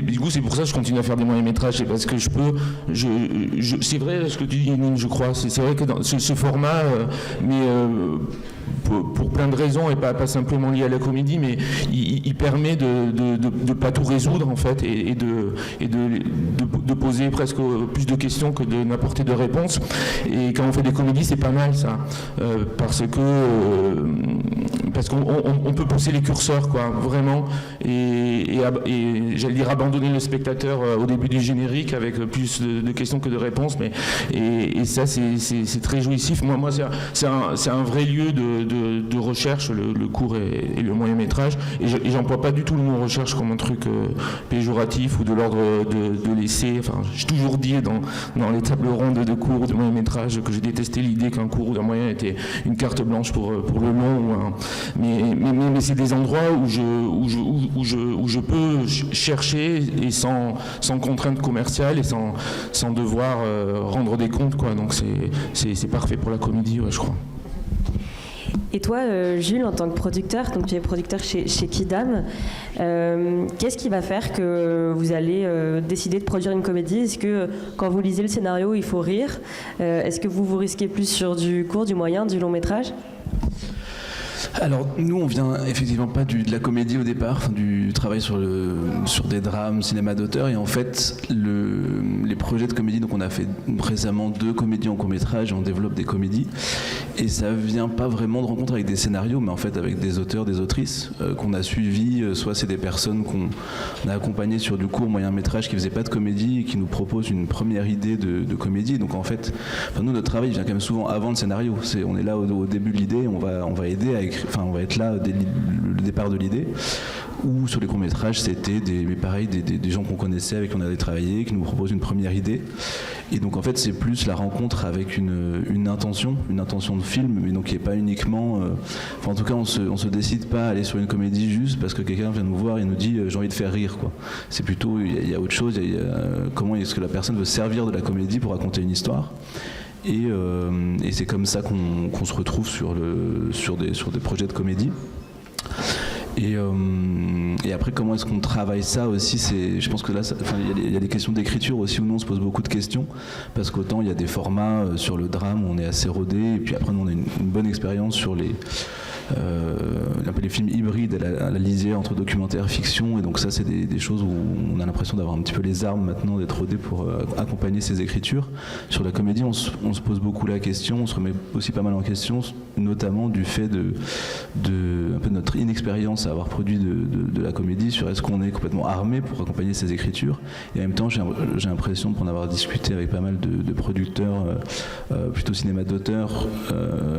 du coup c'est pour ça que je continue à faire des moyens métrages, c'est parce que c'est vrai ce que tu dis, Nine, je crois, c'est vrai que dans ce format, pour plein de raisons et pas simplement lié à la comédie, mais il permet de pas tout résoudre en fait, et de poser presque plus de questions que de n'apporter de réponses. Et quand on fait des comédies, c'est pas mal ça, parce qu'on peut pousser les curseurs, quoi, vraiment, et j'allais dire abandonner le spectateur au début du générique avec plus de questions que de réponses, et ça c'est très jouissif. Moi c'est un vrai lieu de de recherche, le court et le moyen métrage. Et j'emploie pas du tout le mot recherche comme un truc péjoratif ou de l'ordre de l'essai. Enfin, j'ai toujours dit dans les tables rondes de court ou de moyen métrage que j'ai détesté l'idée qu'un court ou d'un moyen était une carte blanche pour le long. Mais c'est des endroits où je peux chercher et sans contrainte commerciale et sans devoir rendre des comptes, quoi. Donc c'est parfait pour la comédie, ouais, je crois. Et toi, Jules, en tant que producteur, donc tu es producteur chez Kidam, qu'est-ce qui va faire que vous allez décider de produire une comédie? Est-ce que quand vous lisez le scénario, il faut rire? Est-ce que vous risquez plus sur du court, du moyen, du long métrage? Alors nous on vient effectivement pas de la comédie au départ, du travail sur des drames, cinéma d'auteur, et en fait les projets de comédie, donc on a fait récemment 2 comédies en court-métrage et on développe des comédies, et ça vient pas vraiment de rencontres avec des scénarios, mais en fait avec des auteurs, des autrices qu'on a suivis, soit c'est des personnes qu'on a accompagnées sur du court moyen métrage qui faisaient pas de comédie et qui nous proposent une première idée de comédie. Donc en fait, nous notre travail vient quand même souvent avant le scénario, on est là au début de l'idée, on va aider à écrire. Enfin, on va être là dès le départ de l'idée. Ou sur les courts-métrages, c'était des gens qu'on connaissait, avec qui on avait travaillé, qui nous proposent une première idée. Et donc en fait, c'est plus la rencontre avec une intention de film, mais donc qui n'est pas uniquement. En tout cas, on se décide pas à aller sur une comédie juste parce que quelqu'un vient nous voir et nous dit j'ai envie de faire rire, quoi. C'est plutôt il y a autre chose. Comment est-ce que la personne veut servir de la comédie pour raconter une histoire. Et c'est comme ça qu'on se retrouve sur des projets de comédie. Et après, comment est-ce qu'on travaille ça aussi, je pense que là, il y a des questions d'écriture aussi où nous on se pose beaucoup de questions, parce qu'autant il y a des formats sur le drame où on est assez rodé, et puis après nous on a une bonne expérience sur un peu les films hybrides à la lisière entre documentaire et fiction, et donc ça c'est des choses où on a l'impression d'avoir un petit peu les armes maintenant, d'être rodé pour accompagner ces écritures. Sur la comédie, on se pose beaucoup la question, on se remet aussi pas mal en question, notamment du fait de un peu de notre inexpérience à avoir produit de la comédie, sur est-ce qu'on est complètement armé pour accompagner ces écritures. Et en même temps, j'ai l'impression, pour en avoir discuté avec pas mal de producteurs, plutôt cinéma d'auteur,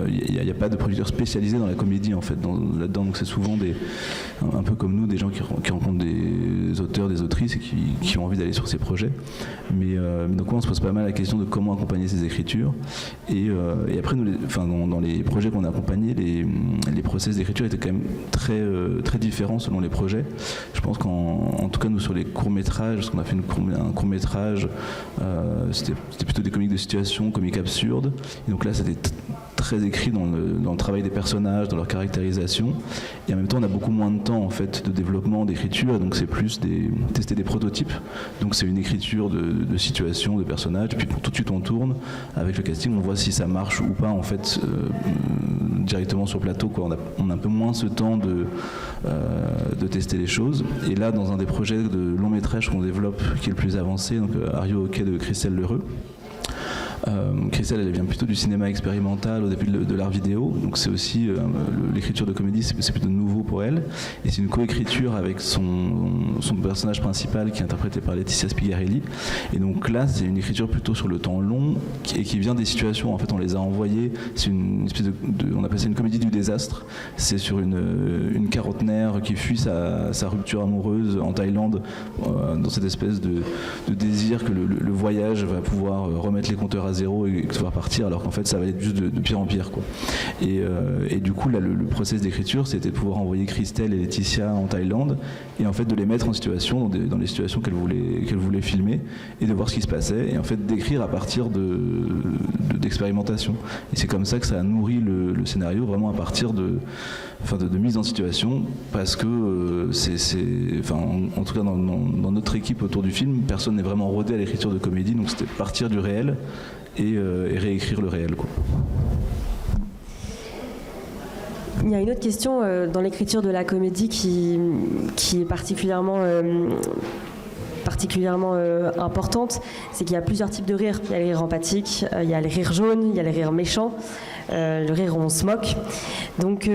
il n'y a pas de producteurs spécialisés dans la comédie en fait là-dedans, donc c'est souvent un peu comme nous, des gens qui rencontrent des auteurs, des autrices et qui ont envie d'aller sur ces projets, mais donc on se pose pas mal la question de comment accompagner ces écritures, et après nous, dans les projets qu'on a accompagnés, les process d'écriture étaient quand même très, très différents selon les projets. Je pense qu'en tout cas nous sur les courts-métrages, parce qu'on a fait un court-métrage, c'était plutôt des comiques de situation, comiques absurdes, et donc là c'était très écrit dans le travail des personnages, dans leur caractérisation, et en même temps on a beaucoup moins de temps en fait de développement, d'écriture, donc c'est plus tester des prototypes, donc c'est une écriture de situation, de personnages, puis tout de suite on tourne avec le casting, on voit si ça marche ou pas en fait directement sur plateau, quoi. On a un peu moins ce temps de tester les choses, et là dans un des projets de long métrage qu'on développe qui est le plus avancé, donc Are You OK de Christelle Lheureux. Christelle, elle vient plutôt du cinéma expérimental au début de l'art vidéo, donc c'est aussi l'écriture de comédie, c'est plutôt nouveau pour elle, et c'est une coécriture avec son personnage principal qui est interprété par Laetitia Spigarelli, et donc là c'est une écriture plutôt sur le temps long et qui vient des situations, en fait on les a envoyées, c'est une espèce on appelle ça une comédie du désastre, c'est sur une quarantenaire qui fuit sa rupture amoureuse en Thaïlande, dans cette espèce de désir que le voyage va pouvoir remettre les compteurs à zéro et que ça va partir, alors qu'en fait ça va être juste de pire en pire, quoi. Et du coup là le process d'écriture c'était de pouvoir envoyer Christelle et Laetitia en Thaïlande et en fait de les mettre en situation dans les situations qu'elle voulait filmer et de voir ce qui se passait et en fait d'écrire à partir d'expérimentation, et c'est comme ça que ça a nourri le scénario, vraiment à partir de mise en situation, parce que en tout cas dans notre équipe autour du film, personne n'est vraiment rodé à l'écriture de comédie, donc c'était partir du réel et réécrire le réel, quoi. Il y a une autre question dans l'écriture de la comédie qui est particulièrement particulièrement importante, c'est qu'il y a plusieurs types de rires. Il y a les rires empathiques, il y a les rires jaunes, il y a les rires méchants, le rire où on se moque. Donc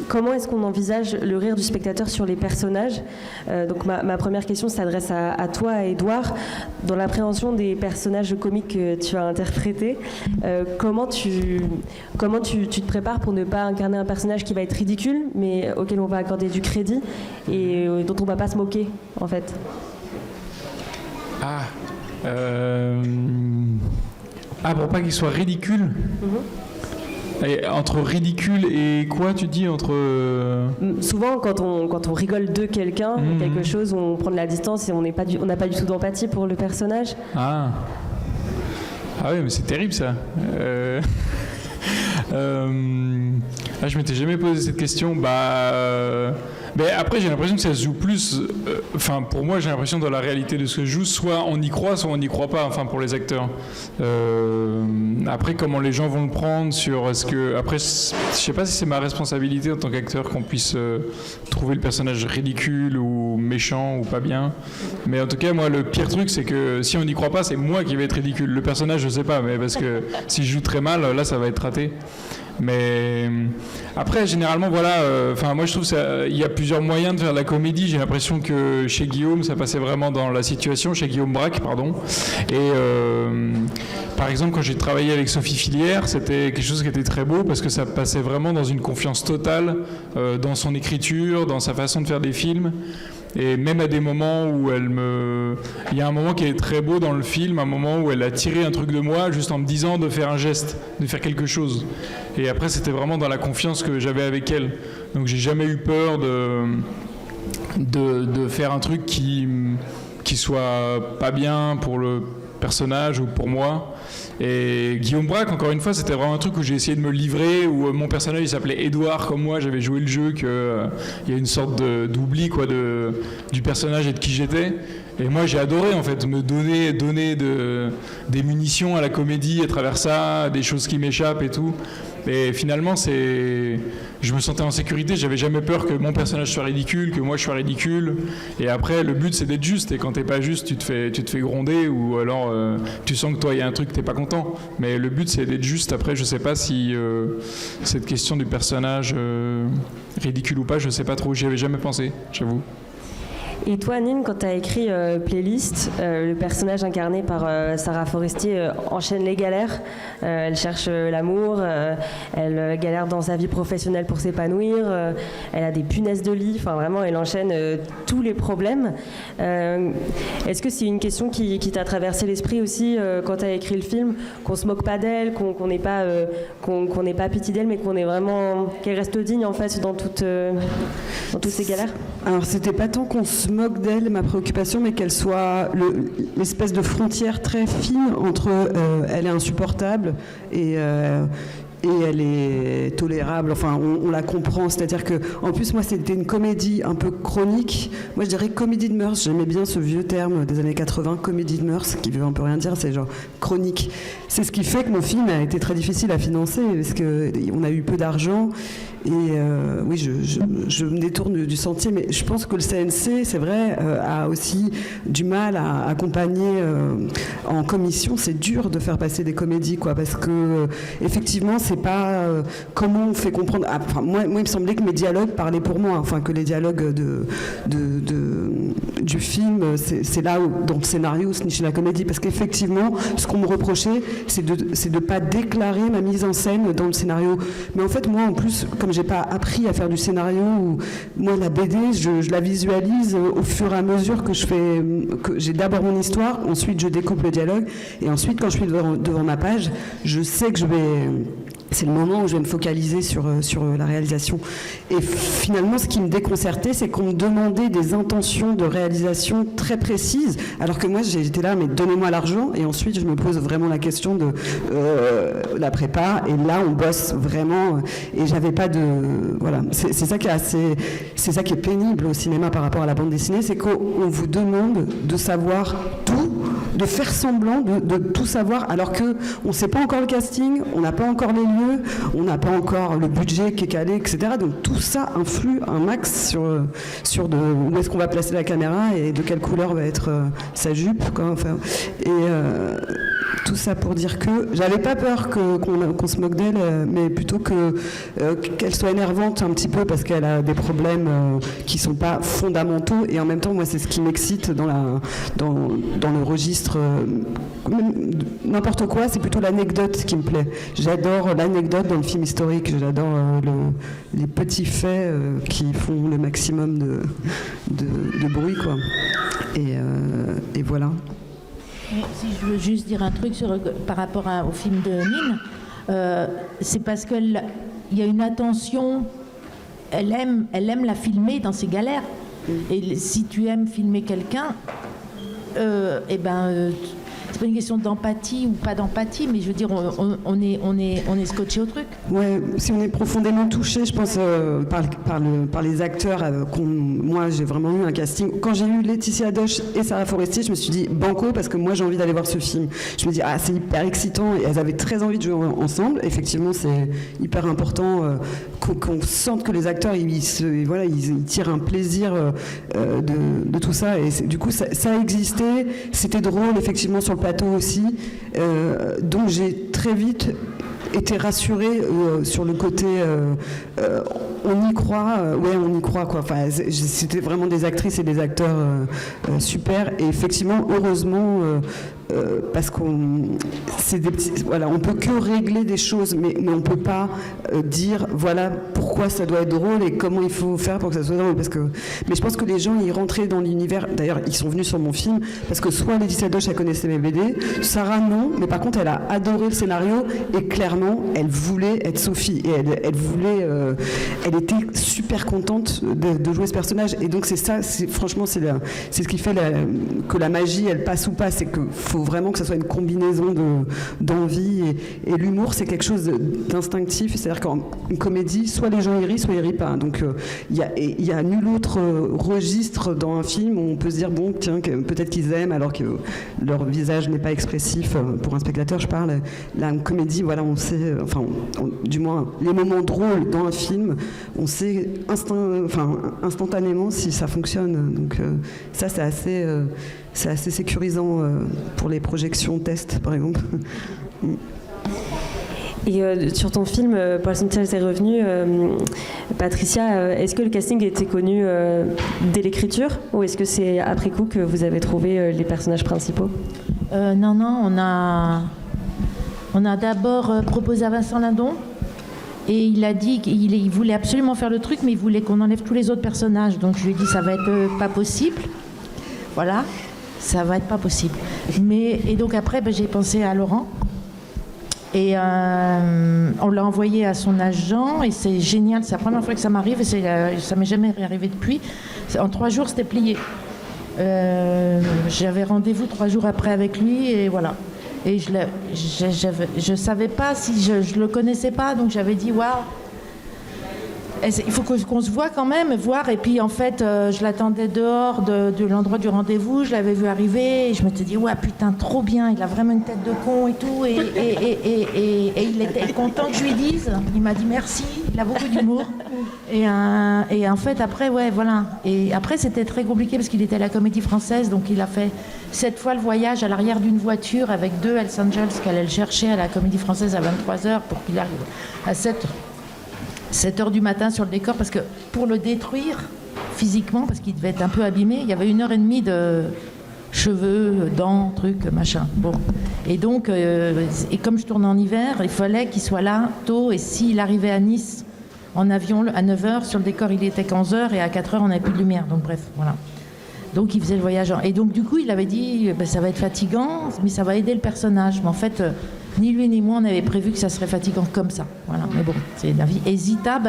comment est-ce qu'on envisage le rire du spectateur sur les personnages? Donc ma première question s'adresse à toi, à Édouard. Dans l'appréhension des personnages comiques que tu as interprétés, comment tu te prépares pour ne pas incarner un personnage qui va être ridicule, mais auquel on va accorder du crédit et dont on ne va pas se moquer, en fait? Pour pas qu'il soit ridicule. Et entre ridicule et quoi, tu dis, entre... Souvent, quand on rigole de quelqu'un, quelque chose, on prend de la distance et on n'a pas du tout d'empathie pour le personnage. Ah oui, mais c'est terrible, ça. Je m'étais jamais posé cette question. Mais après, j'ai l'impression que ça se joue plus. Pour moi, j'ai l'impression dans la réalité de ce que je joue, soit on y croit, soit on n'y croit pas. Enfin, pour les acteurs. Après, comment les gens vont le prendre sur est-ce que. Après, je sais pas si c'est ma responsabilité en tant qu'acteur qu'on puisse trouver le personnage ridicule ou méchant ou pas bien. Mais en tout cas, moi, le pire truc, c'est que si on n'y croit pas, c'est moi qui vais être ridicule. Le personnage, je sais pas, mais parce que si je joue très mal, là, ça va être raté. Mais après, généralement, voilà. Moi, je trouve il y a plusieurs moyens de faire de la comédie. J'ai l'impression que chez Guillaume, ça passait vraiment dans la situation, chez Guillaume Braque, pardon. Et par exemple, quand j'ai travaillé avec Sophie Filière, c'était quelque chose qui était très beau parce que ça passait vraiment dans une confiance totale dans son écriture, dans sa façon de faire des films. Et même à des moments où il y a un moment qui est très beau dans le film, un moment où elle a tiré un truc de moi juste en me disant de faire un geste, de faire quelque chose. Et après, c'était vraiment dans la confiance que j'avais avec elle. Donc j'ai jamais eu peur de faire un truc qui soit pas bien pour le personnage ou pour moi. Et Guillaume Braque, encore une fois, c'était vraiment un truc où j'ai essayé de me livrer, où mon personnage il s'appelait Édouard comme moi, j'avais joué le jeu, qu'il y a une sorte d'oubli du personnage et de qui j'étais. Et moi j'ai adoré en fait me donner des munitions à la comédie à travers ça, des choses qui m'échappent et tout. Et finalement je me sentais en sécurité, j'avais jamais peur que mon personnage soit ridicule, que moi je sois ridicule. Et après le but c'est d'être juste, et quand t'es pas juste tu te fais gronder, ou alors tu sens que toi il y a un truc que t'es pas content. Mais le but c'est d'être juste. Après je sais pas si cette question du personnage ridicule ou pas, je sais pas trop, j'y avais jamais pensé, j'avoue. Et toi, Nine, quand tu as écrit Playlist, le personnage incarné par Sarah Forestier enchaîne les galères. Elle cherche l'amour, elle galère dans sa vie professionnelle pour s'épanouir, elle a des punaises de lit, enfin vraiment, elle enchaîne tous les problèmes. Est-ce que c'est une question qui t'a traversé l'esprit aussi quand tu as écrit le film, qu'on se moque pas d'elle, qu'on n'ait pas pitié d'elle, mais qu'elle reste digne en fait dans toutes ces galères? Alors c'était pas tant qu'on se moque d'elle, ma préoccupation, mais qu'elle soit l'espèce de frontière très fine entre elle est insupportable et elle est tolérable, enfin on la comprend, c'est-à-dire que en plus moi c'était une comédie un peu chronique, moi je dirais comédie de mœurs, j'aimais bien ce vieux terme des années 80, comédie de mœurs, qui veut un peu rien dire, c'est genre chronique. C'est ce qui fait que mon film a été très difficile à financer, parce qu'on a eu peu d'argent, et oui je me détourne du sentier, mais je pense que le CNC, c'est vrai, a aussi du mal à accompagner en commission, c'est dur de faire passer des comédies, quoi, parce que effectivement c'est pas comment on fait comprendre. Moi il me semblait que mes dialogues parlaient pour moi, enfin que les dialogues du film, c'est là où, dans le scénario, ce n'est chez la comédie, parce qu'effectivement ce qu'on me reprochait, c'est de pas déclarer ma mise en scène dans le scénario. Mais en fait moi en plus, comme j'ai pas appris à faire du scénario, moi la BD je la visualise au fur et à mesure que j'ai d'abord mon histoire, ensuite je découpe le dialogue, et ensuite quand je suis devant ma page, je sais que c'est le moment où je vais me focaliser sur la réalisation. Et finalement, ce qui me déconcertait, c'est qu'on me demandait des intentions de réalisation très précises, alors que moi, j'étais là, mais donnez-moi l'argent, et ensuite, je me pose vraiment la question de la prépa, et là, on bosse vraiment, et j'avais pas de... Voilà, c'est ça qui est pénible au cinéma par rapport à la bande dessinée, c'est qu'on vous demande de savoir tout, de faire semblant de tout savoir, alors que on ne sait pas encore le casting, on n'a pas encore les lieux, on n'a pas encore le budget qui est calé, etc. Donc tout ça influe un max sur où est-ce qu'on va placer la caméra et de quelle couleur va être sa jupe, quoi. Enfin, et tout ça pour dire que j'avais pas peur qu'on se moque d'elle, mais plutôt qu'elle soit énervante un petit peu parce qu'elle a des problèmes qui sont pas fondamentaux, et en même temps moi c'est ce qui m'excite dans le registre, n'importe quoi, c'est plutôt l'anecdote qui me plaît. J'adore l'anecdote dans le film historique, j'adore les petits faits qui font le maximum de bruit, quoi. Et voilà. Si je veux juste dire un truc par rapport au film de Nin, c'est parce qu'il y a une attention, elle aime la filmer dans ses galères. Et si tu aimes filmer quelqu'un, c'est pas une question d'empathie ou pas d'empathie, mais je veux dire, on est scotché au truc. Ouais, si on est profondément touché, je pense, par les acteurs. Moi, j'ai vraiment eu un casting. Quand j'ai eu Laetitia Doche et Sarah Forestier, je me suis dit banco, parce que moi, j'ai envie d'aller voir ce film. Je me dis, c'est hyper excitant, et elles avaient très envie de jouer ensemble. Effectivement, c'est hyper important qu'on sente que les acteurs, ils tirent un plaisir de tout ça. Et du coup, ça a existé. C'était drôle, effectivement, sur le plateau aussi, donc j'ai très vite été rassurée sur le côté on y croit, on y croit, quoi. Enfin, c'était vraiment des actrices et des acteurs super, et effectivement, heureusement, parce c'est des petits, voilà, on peut que régler des choses, mais on peut pas dire voilà pourquoi ça doit être drôle et comment il faut faire pour que ça soit drôle, mais je pense que les gens y rentraient dans l'univers. D'ailleurs, ils sont venus sur mon film parce que soit Laetitia Doche, elle connaissait mes BD, Sarah non, mais par contre elle a adoré le scénario, et clairement elle voulait être Sophie, et elle était super contente de jouer ce personnage, et donc c'est ça, franchement c'est ce qui fait que la magie elle passe ou pas, c'est que faut vraiment que ça soit une combinaison d'envie, et l'humour c'est quelque chose d'instinctif, c'est-à-dire qu'en comédie, soit les gens y rient, soit ils rient pas. Donc il y a nul autre registre dans un film où on peut se dire bon tiens, peut-être qu'ils aiment alors que leur visage n'est pas expressif. Pour un spectateur, je parle. La comédie, voilà, on sait, du moins les moments drôles dans un film, on sait instantanément si ça fonctionne. Donc ça c'est assez sécurisant pour les projections test, par exemple. Et sur ton film, Paul Centiel est revenu, Patricia, est-ce que le casting était connu dès l'écriture, ou est-ce que c'est après coup que vous avez trouvé les personnages principaux ? Non, on a d'abord proposé à Vincent Lindon, et il a dit qu'il voulait absolument faire le truc, mais il voulait qu'on enlève tous les autres personnages. Donc je lui ai dit ça va être pas possible. Voilà, ça va être pas possible. Et donc après, j'ai pensé à Laurent. Et on l'a envoyé à son agent, et c'est génial, c'est la première fois que ça m'arrive, et ça m'est jamais arrivé depuis. En 3 jours, c'était plié. J'avais rendez-vous 3 jours après avec lui, et voilà. Et je savais pas si je le connaissais pas, donc j'avais dit waouh. Il faut qu'on se voit quand même, voir. Et puis en fait, je l'attendais dehors de l'endroit du rendez-vous, je l'avais vu arriver, et je me suis dit ouais putain, trop bien, il a vraiment une tête de con et tout, et il était content que je lui dise. Il m'a dit merci, il a beaucoup d'humour. Et en fait après, ouais voilà. Et après c'était très compliqué parce qu'il était à la Comédie Française, donc il a fait 7 fois le voyage à l'arrière d'une voiture avec 2 Hells Angels qu'elle allait le chercher à la Comédie Française à 23h pour qu'il arrive à 7h du matin sur le décor, parce que pour le détruire physiquement, parce qu'il devait être un peu abîmé, il y avait 1h30 de cheveux, dents, trucs, machin. Bon. Et donc, et comme je tournais en hiver, il fallait qu'il soit là tôt, et s'il arrivait à Nice en avion à 9h, sur le décor il était qu'à 11h, et à 4h on n'avait plus de lumière. Donc bref, voilà. Donc il faisait le voyage. Et donc du coup il avait dit, ça va être fatigant, mais ça va aider le personnage. Mais en fait... ni lui ni moi on avait prévu que ça serait fatigant comme ça. Voilà. Mais bon, c'est la vie. Et Zita,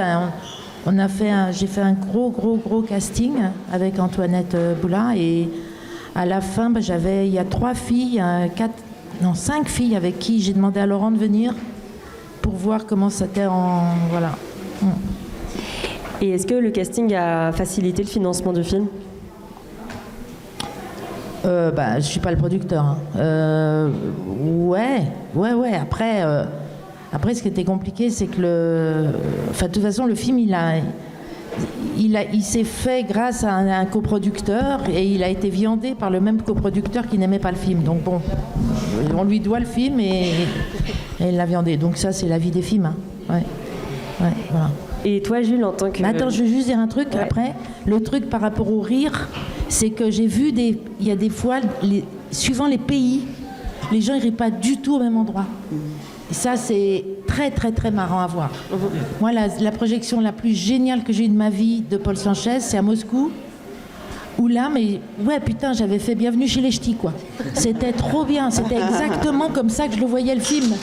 j'ai fait un gros casting avec Antoinette Boula, et à la fin, il y a 5 filles avec qui j'ai demandé à Laurent de venir pour voir comment c'était voilà. Et est-ce que le casting a facilité le financement du film ? Je suis pas le producteur. Hein. Ouais. Après, ce qui était compliqué, c'est que de toute façon, le film, il s'est fait grâce à un coproducteur et il a été viandé par le même coproducteur qui n'aimait pas le film. Donc bon, on lui doit le film et il l'a viandé. Donc ça, c'est la vie des films. Hein. Ouais, voilà. Et toi, Jules, en tant que... Mais attends, je veux juste dire un truc. Après, le truc par rapport au rire, c'est que j'ai vu il y a des fois, suivant les pays, les gens ne rient pas du tout au même endroit. Et ça, c'est très, très, très marrant à voir. Moi, la projection la plus géniale que j'ai eue de ma vie de Paul Sanchez, c'est à Moscou. Où là, j'avais fait Bienvenue chez les Ch'tis, quoi. C'était trop bien. C'était exactement comme ça que je le voyais, le film.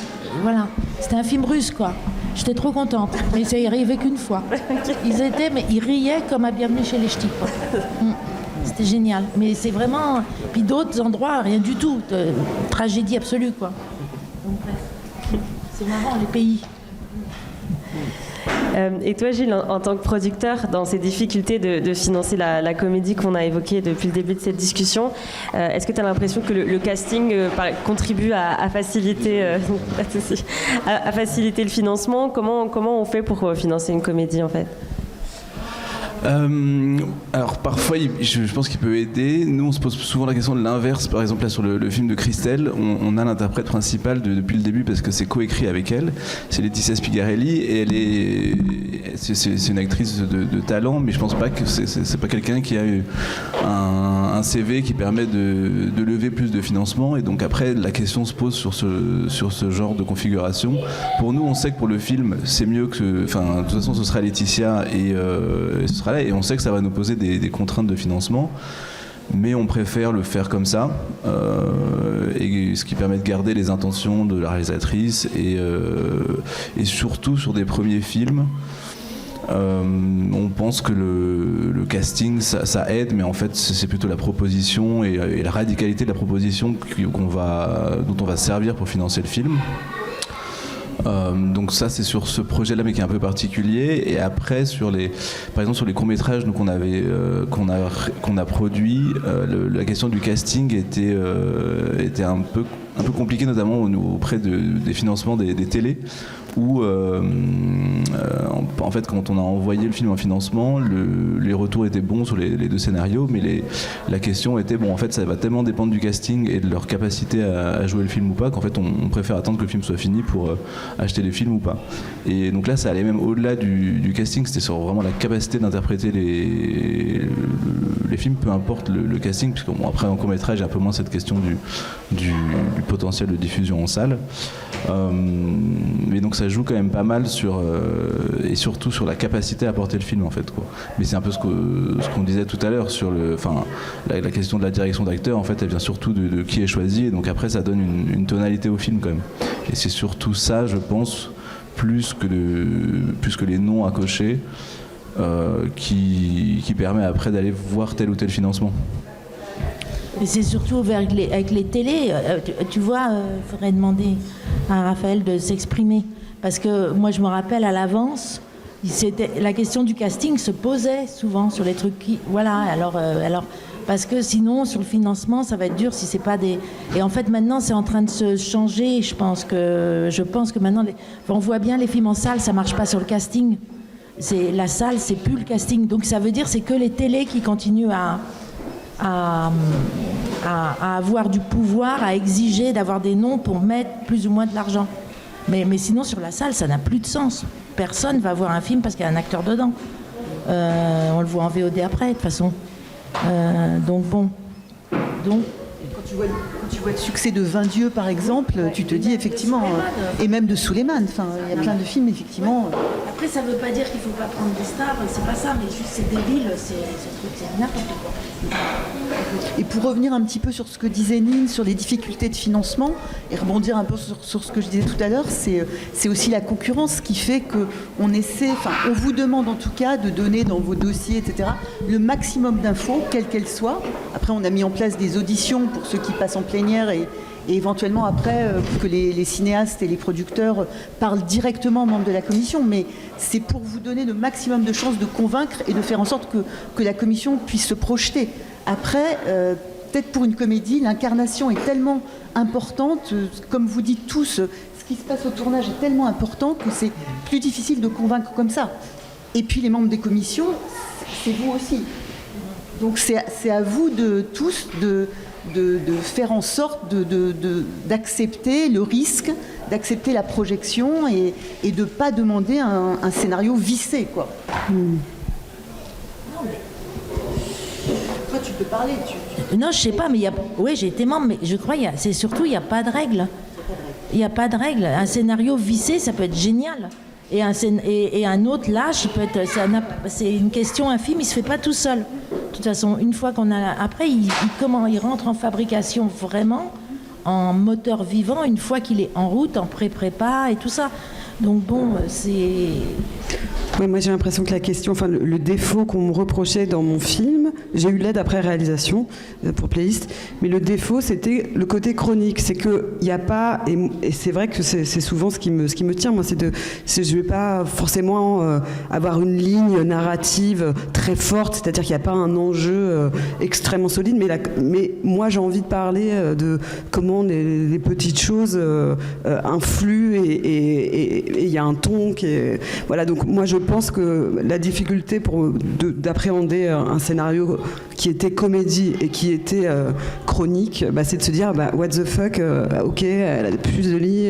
Voilà. C'était un film russe, quoi. J'étais trop contente. Mais ça y arrivait qu'une fois. Ils riaient comme à Bienvenue chez les Ch'tis, quoi. C'était génial. Mais c'est vraiment... Puis d'autres endroits, rien du tout. Tragédie absolue, quoi. Donc, bref. C'est marrant, les pays. Et toi, Gilles, en tant que producteur, dans ces difficultés de financer la comédie qu'on a évoquée depuis le début de cette discussion, est-ce que tu as l'impression que le casting contribue à faciliter, à faciliter le financement ? Comment on fait pour financer une comédie, en fait ? Alors parfois, je pense qu'il peut aider. Nous, on se pose souvent la question de l'inverse. Par exemple, là sur le film de Christelle, on a l'interprète principale depuis le début parce que c'est coécrit avec elle. C'est Laetitia Spigarelli et c'est une actrice de talent, mais je pense pas que c'est pas quelqu'un qui a eu un CV qui permet de lever plus de financement. Et donc après, la question se pose sur ce genre de configuration. Pour nous, on sait que pour le film, c'est mieux que, de toute façon, ce sera Laetitia et ce sera là, et on sait que ça va nous poser des contraintes de financement, mais on préfère le faire comme ça, et ce qui permet de garder les intentions de la réalisatrice et surtout sur des premiers films. On pense que le casting ça aide, mais en fait c'est plutôt la proposition et la radicalité de la proposition dont on va servir pour financer le film. Donc ça c'est sur ce projet-là, mais qui est un peu particulier. Et après par exemple sur les courts-métrages qu'on a produits, la question du casting était un peu compliquée, notamment auprès des financements des télés, où en fait quand on a envoyé le film en financement, les retours étaient bons sur les deux scénarios, mais la question était en fait ça va tellement dépendre du casting et de leur capacité à jouer le film ou pas, qu'en fait on préfère attendre que le film soit fini pour acheter les films ou pas. Et donc là ça allait même au-delà du casting, c'était sur vraiment la capacité d'interpréter les films, peu importe le casting, puisque après en court-métrage il y a un peu moins cette question du potentiel de diffusion en salle. Mais donc ça joue quand même pas mal et surtout sur la capacité à porter le film, en fait, quoi. Mais c'est un peu ce qu'on disait tout à l'heure sur la question de la direction d'acteur, en fait elle vient surtout de qui est choisi, et donc après ça donne une tonalité au film quand même, et c'est surtout ça, je pense, plus que les noms à cocher, qui permet après d'aller voir tel ou tel financement. Et c'est surtout avec les télés, tu vois, il faudrait demander à Raphaël de s'exprimer. Parce que moi, je me rappelle à l'avance, la question du casting se posait souvent sur les trucs qui... Voilà, alors parce que sinon, sur le financement, ça va être dur si c'est pas des... Et en fait, maintenant, c'est en train de se changer. Je pense que maintenant, on voit bien les films en salle, ça marche pas sur le casting. La salle, c'est plus le casting. Donc ça veut dire c'est que les télés qui continuent à avoir du pouvoir, à exiger d'avoir des noms pour mettre plus ou moins de l'argent. Mais sinon, sur la salle, ça n'a plus de sens. Personne va voir un film parce qu'il y a un acteur dedans. On le voit en VOD après, de toute façon. Donc bon. Quand tu vois le succès de 20 dieux, par exemple, tu te dis effectivement, et même de Souleymane, il y a plein de films, effectivement. Après, ça ne veut pas dire qu'il ne faut pas prendre des stars, c'est pas ça, mais juste c'est débile, c'est n'importe quoi. Et pour revenir un petit peu sur ce que disait Nine, sur les difficultés de financement, et rebondir un peu sur ce que je disais tout à l'heure, c'est aussi la concurrence qui fait qu'on essaie, on vous demande en tout cas de donner dans vos dossiers, etc., le maximum d'infos, quelles qu'elles soient. Après, on a mis en place des auditions pour ceux qui passent en plénière et éventuellement après pour que les cinéastes et les producteurs parlent directement aux membres de la commission, mais c'est pour vous donner le maximum de chances de convaincre et de faire en sorte que la commission puisse se projeter. Après, peut-être pour une comédie, l'incarnation est tellement importante, comme vous dites tous, ce qui se passe au tournage est tellement important que c'est plus difficile de convaincre comme ça. Et puis les membres des commissions, c'est vous aussi. Donc c'est à vous tous de faire en sorte d'accepter le risque, d'accepter la projection et de ne pas demander un scénario vissé, quoi. Toi, tu peux parler. Non, je sais pas, mais oui, j'ai été membre, mais je crois c'est surtout il n'y a pas de règle. Il n'y a pas de règle. Un scénario vissé, ça peut être génial. Et un autre lâche, c'est une question infime, il ne se fait pas tout seul. De toute façon, une fois qu'on a... Après, il rentre en fabrication vraiment, en moteur vivant, une fois qu'il est en route, en pré-prépa et tout ça. Donc bon, c'est... Ouais, moi j'ai l'impression que la question, enfin le défaut qu'on me reprochait dans mon film, j'ai eu l'aide après réalisation pour Playlist, mais le défaut c'était le côté chronique, c'est que il n'y a pas, et c'est vrai que c'est souvent ce qui me tient, moi je vais pas forcément avoir une ligne narrative très forte, c'est-à-dire qu'il n'y a pas un enjeu extrêmement solide, mais moi j'ai envie de parler de comment les petites choses influent et il y a un ton qui est, voilà, donc moi je pense que la difficulté d'appréhender un scénario qui était comédie et qui était chronique, c'est de se dire what the fuck, ok, elle a plus de lit,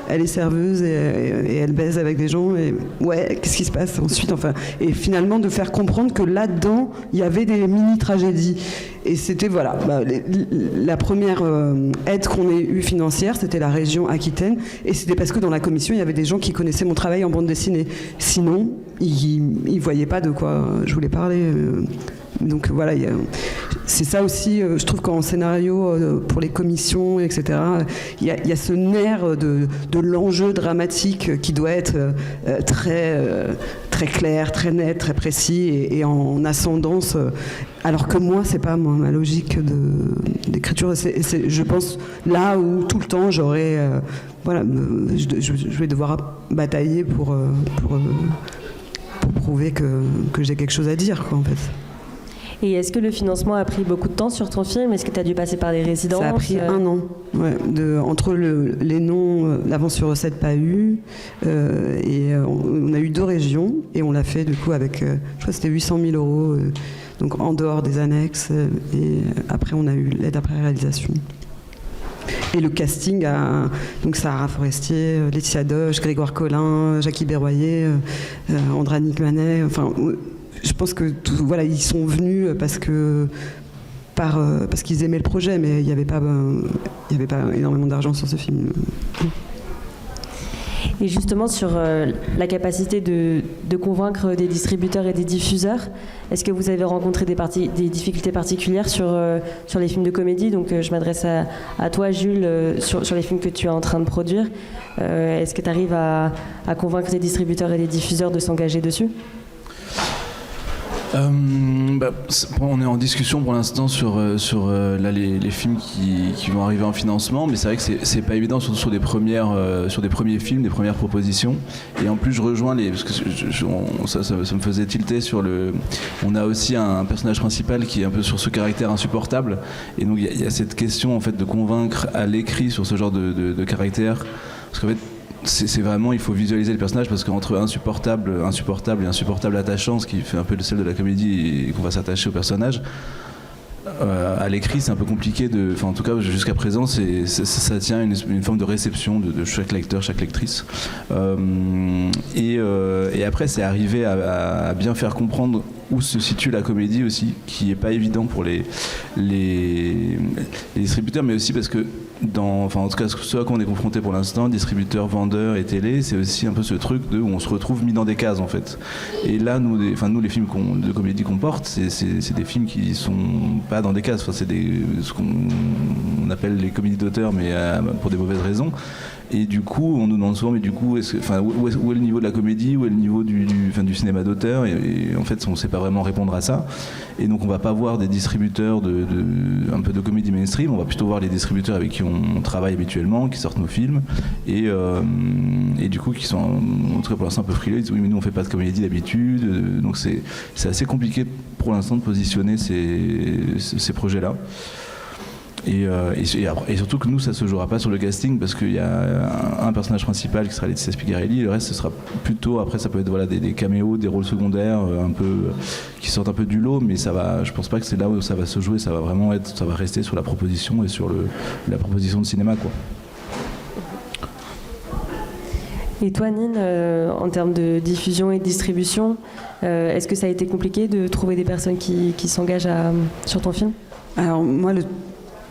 elle est serveuse et elle baise avec des gens et ouais, qu'est-ce qui se passe ensuite, enfin, et finalement de faire comprendre que là-dedans il y avait des mini-tragédies. Et c'était la première aide qu'on ait eue financière, c'était la région Aquitaine, et c'était parce que dans la commission il y avait des gens qui connaissaient mon travail en bande dessinée. Sinon, ils voyaient pas de quoi je voulais parler. Donc voilà, c'est ça aussi, je trouve qu'en scénario, pour les commissions, etc., il y a ce nerf de l'enjeu dramatique qui doit être très clair, très net, très précis et en ascendance. Alors que moi, c'est pas ma logique d'écriture. C'est, je pense, là où tout le temps j'aurais, je vais devoir batailler pour prouver que j'ai quelque chose à dire, quoi, en fait. Et est-ce que le financement a pris beaucoup de temps sur ton film? Est-ce que tu as dû passer par des résidences? Ça a pris 1 an, ouais, entre les noms, l'avance sur recette pas eu, et on a eu 2 régions, et on l'a fait du coup avec, je crois que c'était 800 000 €, donc en dehors des annexes, et après on a eu l'aide après réalisation. Et le casting donc Sarah Forestier, Laetitia Doche, Grégoire Collin, Jackie Berroyer, Andranik Manet, enfin... Je pense que ils sont venus parce qu'ils aimaient le projet, mais il n'y avait pas énormément d'argent sur ce film. Et justement sur la capacité de convaincre des distributeurs et des diffuseurs, est-ce que vous avez rencontré des difficultés particulières sur les films de comédie? Donc je m'adresse à toi, Jules, sur les films que tu es en train de produire. Est-ce que tu arrives à convaincre des distributeurs et des diffuseurs de s'engager dessus? On est en discussion pour l'instant sur là, les films qui vont arriver en financement, mais c'est vrai que c'est pas évident, surtout sur des premiers films, des premières propositions. Et en plus je rejoins parce que ça me faisait tilter sur on a aussi un personnage principal qui est un peu sur ce caractère insupportable, et donc il y a cette question en fait de convaincre à l'écrit sur ce genre de caractère, parce qu'en fait c'est vraiment, il faut visualiser le personnage, parce qu'entre insupportable et insupportable attachant, ce qui fait un peu le sel de la comédie et qu'on va s'attacher au personnage, à l'écrit c'est un peu compliqué en tout cas jusqu'à présent ça tient une forme de réception de chaque lecteur, chaque lectrice, et après c'est arriver à bien faire comprendre où se situe la comédie aussi, qui est pas évident pour les distributeurs, mais aussi parce que en tout cas ce à quoi on est confronté pour l'instant, distributeurs, vendeurs et télé, c'est aussi un peu ce truc où on se retrouve mis dans des cases en fait. Et là nous les films de comédie qu'on porte, c'est des films qui sont pas dans des cases, c'est ce qu'on appelle les comédies d'auteur, mais pour des mauvaises raisons. Et du coup, on nous demande souvent, mais du coup, où est le niveau de la comédie, où est le niveau du cinéma d'auteur, et en fait, on ne sait pas vraiment répondre à ça. Et donc, on ne va pas voir des distributeurs un peu de comédie mainstream, on va plutôt voir les distributeurs avec qui on travaille habituellement, qui sortent nos films, et du coup, qui sont, en tout cas pour l'instant, un peu frileux, ils disent oui, mais nous, on ne fait pas de comédie d'habitude, donc c'est assez compliqué pour l'instant de positionner ces projets-là. Et surtout que nous, ça se jouera pas sur le casting parce qu'il y a un personnage principal qui sera Laetitia Spigarelli, le reste ce sera plutôt, après ça peut être des caméos, des rôles secondaires un peu qui sortent un peu du lot, mais je pense pas que c'est là où ça va se jouer, ça va rester sur la proposition et sur la proposition de cinéma, quoi. Et toi, Nine, en termes de diffusion et de distribution, est-ce que ça a été compliqué de trouver des personnes qui s'engagent sur ton film ? Alors moi,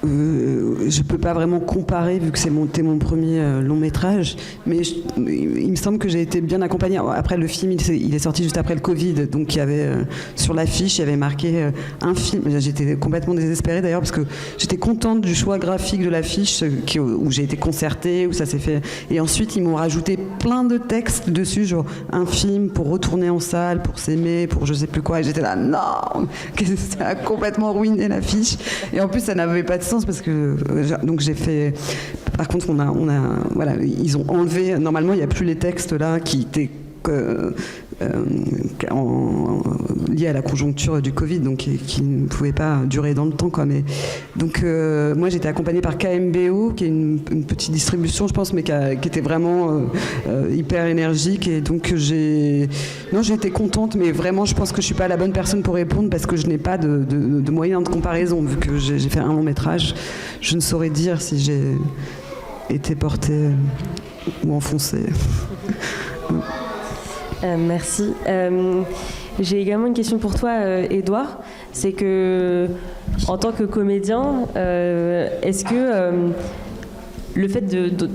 je peux pas vraiment comparer vu que c'était mon premier long métrage, mais il me semble que j'ai été bien accompagnée. Après, le film, il est sorti juste après le Covid, donc il y avait sur l'affiche, il y avait marqué un film. J'étais complètement désespérée d'ailleurs parce que j'étais contente du choix graphique de l'affiche où j'ai été concertée, où ça s'est fait. Et ensuite, ils m'ont rajouté plein de textes dessus, genre un film pour retourner en salle, pour s'aimer, pour je sais plus quoi. Et j'étais là, non, ça a complètement ruiné l'affiche. Et en plus, ça n'avait pas de sens parce que donc j'ai fait. Par contre, voilà, ils ont enlevé. Normalement, il n'y a plus les textes là qui étaient liés à la conjoncture du Covid, donc qui ne pouvaient pas durer dans le temps, quoi. Mais donc moi, j'étais accompagnée par KMBO, qui est une petite distribution, je pense, mais qui était vraiment hyper énergique. Et donc j'étais contente, mais vraiment, je pense que je suis pas la bonne personne pour répondre parce que je n'ai pas de moyens de comparaison, vu que j'ai fait un long métrage. Je ne saurais dire si j'ai été portée ou enfoncée. Merci. J'ai également une question pour toi, Édouard. C'est que, en tant que comédien, est-ce que le fait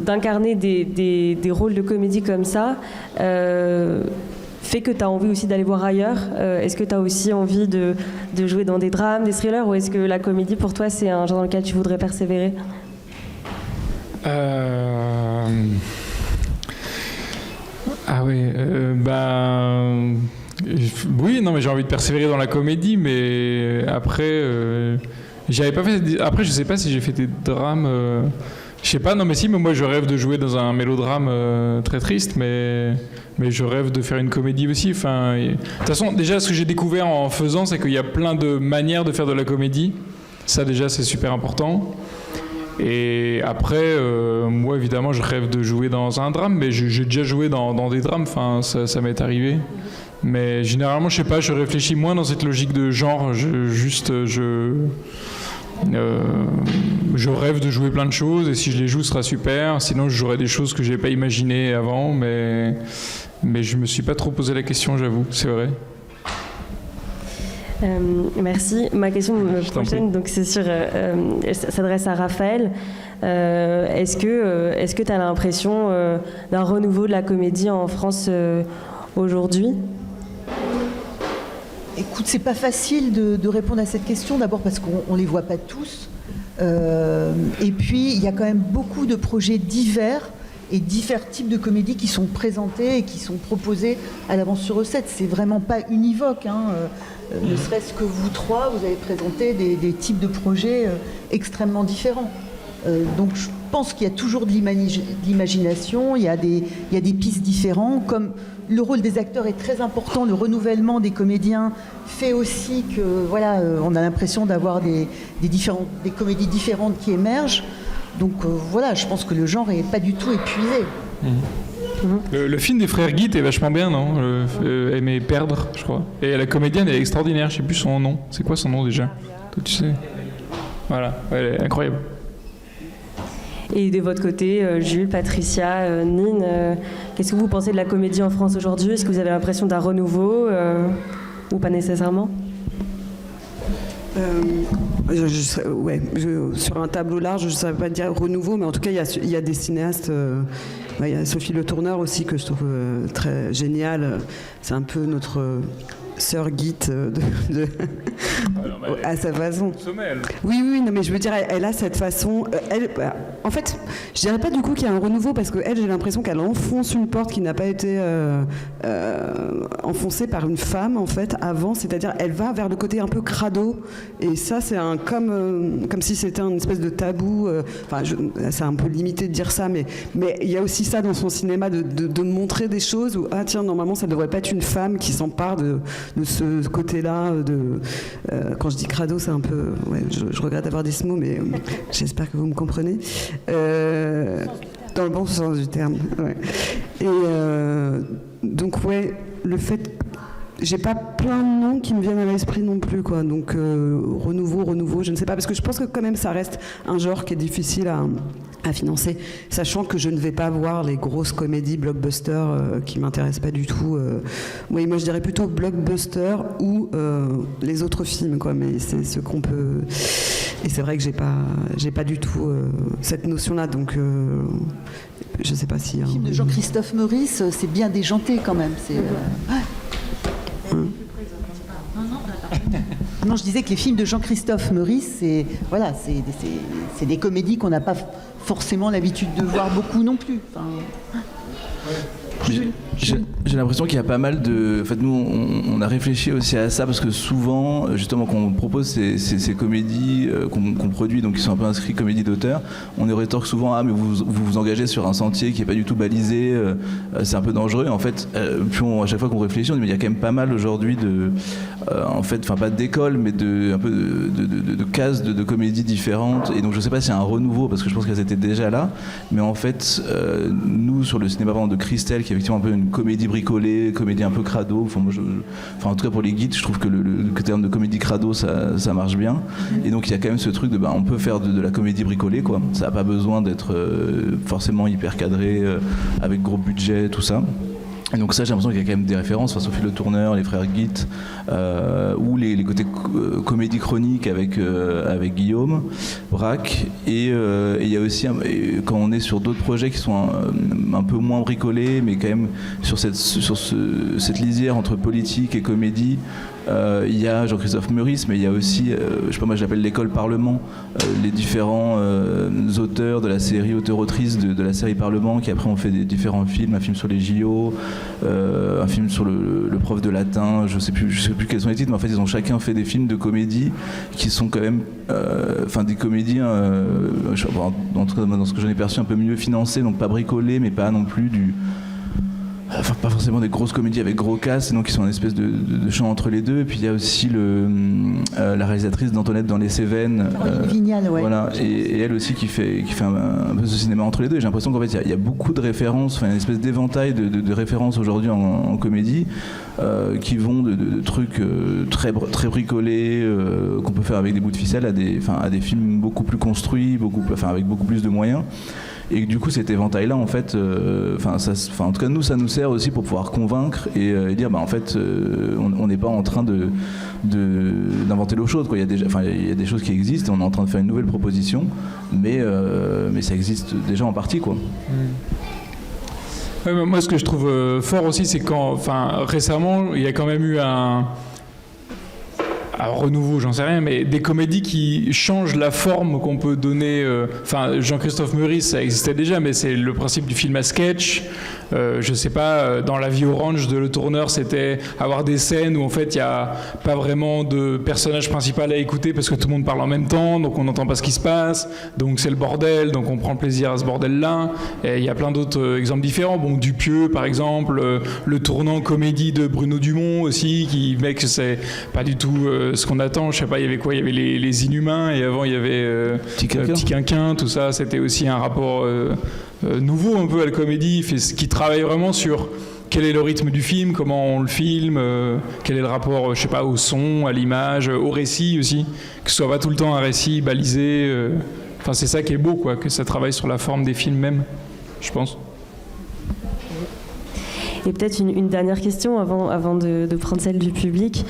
d'incarner des rôles de comédie comme ça fait que tu as envie aussi d'aller voir ailleurs ? Est-ce que tu as aussi envie de jouer dans des drames, des thrillers, ou est-ce que la comédie, pour toi, c'est un genre dans lequel tu voudrais persévérer ? Ah oui, oui, non, mais j'ai envie de persévérer dans la comédie, mais après, j'avais pas fait. Après, je sais pas si j'ai fait des drames. Je sais pas, non, mais si, mais moi je rêve de jouer dans un mélodrame très triste, mais je rêve de faire une comédie aussi. Enfin, de toute façon, déjà, ce que j'ai découvert en faisant, c'est qu'il y a plein de manières de faire de la comédie. Ça, déjà, c'est super important. Et après, moi évidemment, je rêve de jouer dans un drame, mais j'ai déjà joué dans des drames, enfin, ça m'est arrivé. Mais généralement, je sais pas, je réfléchis moins dans cette logique de genre, je rêve de jouer plein de choses, et si je les joue, ce sera super. Sinon, je jouerai des choses que j'ai pas imaginées avant, mais je me suis pas trop posé la question, j'avoue, c'est vrai. Merci. Ma question prochaine, donc c'est s'adresse à Raphaël. Est-ce que tu as l'impression d'un renouveau de la comédie en France aujourd'hui ? Écoute, c'est pas facile de répondre à cette question, d'abord parce qu'on les voit pas tous. Et puis, il y a quand même beaucoup de projets divers et divers types de comédies qui sont présentés et qui sont proposés à l'avance sur recette. C'est vraiment pas univoque, hein. Ne serait-ce que vous trois, vous avez présenté des types de projets extrêmement différents. Donc je pense qu'il y a toujours de l'imagination, il y a des pistes différentes. Comme le rôle des acteurs est très important, le renouvellement des comédiens fait aussi que voilà, on a l'impression d'avoir des comédies différentes qui émergent. Donc voilà, je pense que le genre n'est pas du tout épuisé. Le film des frères Guite est vachement bien, non ? Aimer perdre, je crois. Et la comédienne est extraordinaire, je sais plus son nom. C'est quoi son nom déjà ? Toi, tu sais. Voilà, elle est incroyable. Et de votre côté, Jules, Patricia, Nine, qu'est-ce que vous pensez de la comédie en France aujourd'hui ? Est-ce que vous avez l'impression d'un renouveau ou pas nécessairement ? Sur un tableau large, je ne saurais pas dire renouveau, mais en tout cas, il y a des cinéastes. Il y a Sophie Le Tourneur aussi, que je trouve très géniale. C'est un peu notre sœur Guite à sa façon. Oui, non, mais je veux dire, elle a cette façon. En fait, je dirais pas du coup qu'il y a un renouveau, parce qu'elle, j'ai l'impression qu'elle enfonce une porte qui n'a pas été enfoncée par une femme, en fait, avant. C'est-à-dire, elle va vers le côté un peu crado, et ça, c'est comme si c'était une espèce de tabou. C'est un peu limité de dire ça, mais il y a aussi ça dans son cinéma, de montrer des choses où, ah tiens, normalement, ça devrait pas être une femme qui s'empare ce côté-là quand je dis crado, c'est un peu... Ouais, je regrette d'avoir dit ce mot, mais j'espère que vous me comprenez. Dans le bon sens du terme. Ouais. Et donc, ouais, le fait... J'ai pas plein de noms qui me viennent à l'esprit non plus, quoi. Donc, renouveau, je ne sais pas. Parce que je pense que quand même, ça reste un genre qui est difficile à financer, sachant que je ne vais pas voir les grosses comédies blockbusters qui m'intéressent pas du tout. Oui, moi je dirais plutôt blockbuster ou les autres films, quoi. Mais c'est ce qu'on peut. Et c'est vrai que j'ai pas du tout cette notion-là, donc je sais pas si. Le film de Jean-Christophe Meurice, c'est bien déjanté quand même. Non, je disais que les films de Jean-Christophe Meurice, c'est des comédies qu'on n'a pas forcément l'habitude de voir beaucoup non plus. Enfin... J'ai l'impression qu'il y a pas mal de... En fait, nous, on a réfléchi aussi à ça parce que souvent, justement, quand on propose ces comédies qu'on produit, donc qui sont un peu inscrits comédies d'auteur, on nous rétorque souvent « Ah, mais vous vous engagez sur un sentier qui n'est pas du tout balisé, c'est un peu dangereux. » En fait, à chaque fois qu'on réfléchit, on dit « Mais il y a quand même pas mal aujourd'hui de... enfin, pas d'école, mais un peu de cases de comédies différentes. » Et donc, je sais pas s'il y a un renouveau, parce que je pense qu'elles étaient déjà là. Mais en fait, nous, sur le cinéma de Christelle, qui est effectivement un peu une comédie bricolée, comédie un peu crado. En tout cas pour les guides, je trouve que le terme de comédie crado, ça marche bien. Et donc il y a quand même ce truc de, on peut faire de la comédie bricolée, quoi. Ça n'a pas besoin d'être forcément hyper cadré, avec gros budget, tout ça. Et donc ça, j'ai l'impression qu'il y a quand même des références, Sophie Le Tourneur, les frères Guitt, ou les côtés comédie chronique avec Guillaume Braque. Et il y a aussi, quand on est sur d'autres projets qui sont un peu moins bricolés, mais quand même sur cette lisière entre politique et comédie, il y a Jean-Christophe Meurice, mais il y a aussi, je sais pas, moi je l'appelle l'école Parlement, les différents auteurs de la série, auteurs-autrices de la série Parlement, qui après ont fait des différents films, un film sur les JO, un film sur le prof de latin, je sais plus quels sont les titres, mais en fait ils ont chacun fait des films de comédie qui sont quand même, des comédies, en tout cas dans ce que j'en ai perçu, un peu mieux financées, donc pas bricolées, mais pas non plus pas forcément des grosses comédies avec gros cast, sinon qui sont une espèce de champ entre les deux. Et puis il y a aussi la réalisatrice d'Antoinette dans les Cévennes, Vignal, ouais. Voilà, et elle aussi qui fait un peu ce cinéma entre les deux. J'ai l'impression qu'en fait il y a beaucoup de références, une espèce d'éventail de références aujourd'hui en comédie, qui vont de trucs très bricolés, qu'on peut faire avec des bouts de ficelle, à des films beaucoup plus construits, avec beaucoup plus de moyens. Et du coup, cet éventail-là, en fait, en tout cas, nous, ça nous sert aussi pour pouvoir convaincre et dire, en fait, on n'est pas en train d'inventer l'eau chaude, quoi. Il y a des choses qui existent et on est en train de faire une nouvelle proposition, mais ça existe déjà en partie, quoi. Ouais, moi, ce que je trouve fort aussi, c'est récemment, il y a quand même eu un renouveau, j'en sais rien, mais des comédies qui changent la forme qu'on peut donner. Jean-Christophe Meurice, ça existait déjà, mais c'est le principe du film à sketch. Je sais pas, dans La Vie orange de Le Tourneur, c'était avoir des scènes où en fait il n'y a pas vraiment de personnage principal à écouter parce que tout le monde parle en même temps, donc on n'entend pas ce qui se passe, donc c'est le bordel, donc on prend plaisir à ce bordel-là. Et il y a plein d'autres exemples différents. Dupieux par exemple, le tournant comédie de Bruno Dumont aussi, que c'est pas du tout ce qu'on attend. Je sais pas, il y avait quoi ? Il y avait les Inhumains et avant il y avait Petit Quinquin, tout ça. C'était aussi un rapport nouveau un peu à la comédie, qui travaille vraiment sur quel est le rythme du film, comment on le filme, quel est le rapport, je sais pas, au son, à l'image, au récit aussi, que ce soit pas tout le temps un récit balisé. C'est ça qui est beau, quoi, que ça travaille sur la forme des films même, je pense. Et peut-être une dernière question avant de prendre celle du public.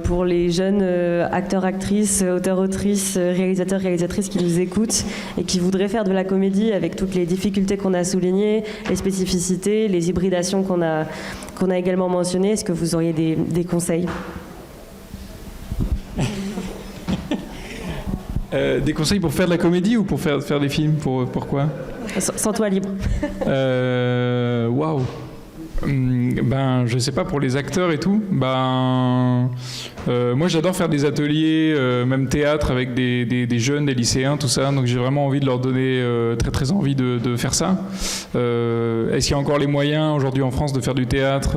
Pour les jeunes acteurs, actrices, auteurs, autrices, réalisateurs, réalisatrices qui nous écoutent et qui voudraient faire de la comédie avec toutes les difficultés qu'on a soulignées, les spécificités, les hybridations qu'on a également mentionnées, est-ce que vous auriez des conseils ? Des conseils pour faire de la comédie ou pour faire des films ? Pourquoi ? Sans toi libre. Waouh. Je sais pas, pour les acteurs et tout, Moi, j'adore faire des ateliers, même théâtre, avec des jeunes, des lycéens, tout ça. Donc, j'ai vraiment envie de leur donner très, très envie de faire ça. Est-ce qu'il y a encore les moyens aujourd'hui en France de faire du théâtre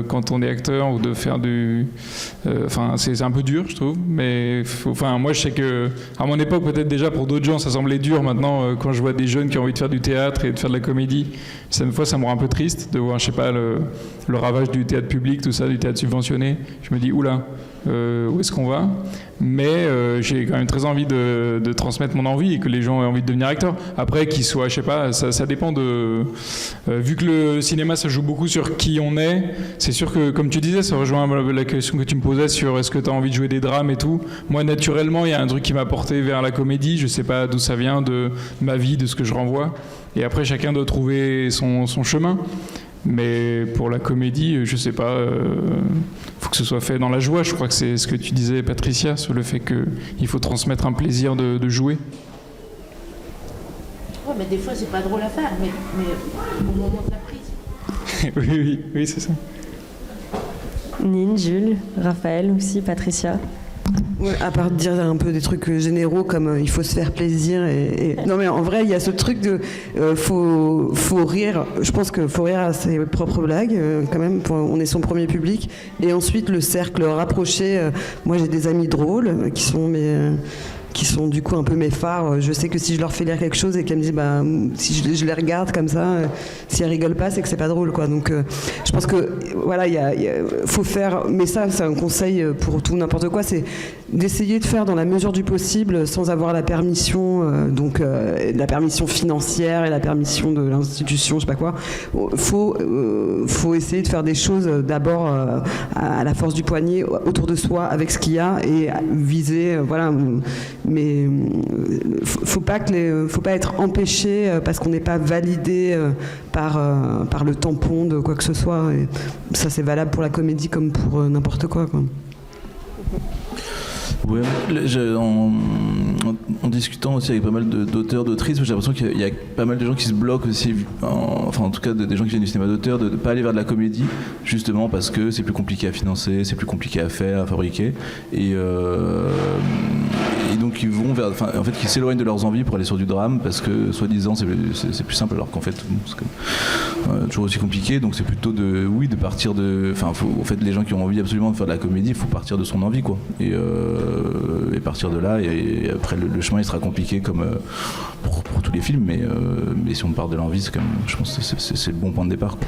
quand on est acteur ou de faire du... Enfin, c'est un peu dur, je trouve. Mais moi, je sais que à mon époque, peut-être déjà pour d'autres gens, ça semblait dur. Maintenant, quand je vois des jeunes qui ont envie de faire du théâtre et de faire de la comédie, une fois, ça me rend un peu triste de voir, je sais pas, le ravage du théâtre public, tout ça, du théâtre subventionné. Je me dis, oula, où est-ce qu'on va ? Mais j'ai quand même très envie de transmettre mon envie et que les gens aient envie de devenir acteurs. Après, qu'ils soient, je sais pas, ça dépend de... vu que le cinéma, ça joue beaucoup sur qui on est, c'est sûr que, comme tu disais, ça rejoint la question que tu me posais sur est-ce que tu as envie de jouer des drames et tout. Moi, naturellement, il y a un truc qui m'a porté vers la comédie. Je sais pas d'où ça vient, de ma vie, de ce que je renvoie. Et après, chacun doit trouver son chemin. Mais pour la comédie, je sais pas, faut que ce soit fait dans la joie. Je crois que c'est ce que tu disais, Patricia, sur le fait qu'il faut transmettre un plaisir de jouer. Ouais, mais des fois, c'est pas drôle à faire, mais au moment de la prise. oui, c'est ça. Nine, Jules, Raphaël aussi, Patricia. Ouais, à part de dire un peu des trucs généraux comme il faut se faire plaisir non mais en vrai il y a ce truc de faut rire. Je pense qu'il faut rire à ses propres blagues quand même. On est son premier public et ensuite le cercle rapproché. Moi j'ai des amis drôles qui sont du coup un peu mes phares. Je sais que si je leur fais lire quelque chose et qu'elles me disent si je les regarde comme ça, si elles rigolent pas, c'est que c'est pas drôle quoi. Donc je pense que voilà, faut faire, mais ça c'est un conseil pour tout n'importe quoi, c'est d'essayer de faire dans la mesure du possible sans avoir la permission la permission financière et la permission de l'institution, je sais pas quoi. Faut essayer de faire des choses d'abord à la force du poignet autour de soi avec ce qu'il y a et viser voilà. Mais faut pas être empêché parce qu'on n'est pas validé par le tampon de quoi que ce soit. Et ça c'est valable pour la comédie comme pour n'importe quoi. Ouais, en discutant aussi avec pas mal d'auteurs, d'autrices, j'ai l'impression qu'il y a pas mal de gens qui se bloquent aussi, en tout cas des gens qui viennent du cinéma d'auteur, de ne pas aller vers de la comédie, justement parce que c'est plus compliqué à financer, c'est plus compliqué à faire, à fabriquer, et donc ils vont vers, qui s'éloignent de leurs envies pour aller sur du drame, parce que soi-disant c'est plus simple, alors qu'en fait c'est toujours aussi compliqué. Donc c'est plutôt de partir de, les gens qui ont envie absolument de faire de la comédie, il faut partir de son envie quoi, et partir de là, et après le chemin il sera compliqué comme pour tous les films, mais si on part de l'envie, c'est quand même, je pense que c'est le bon point de départ quoi.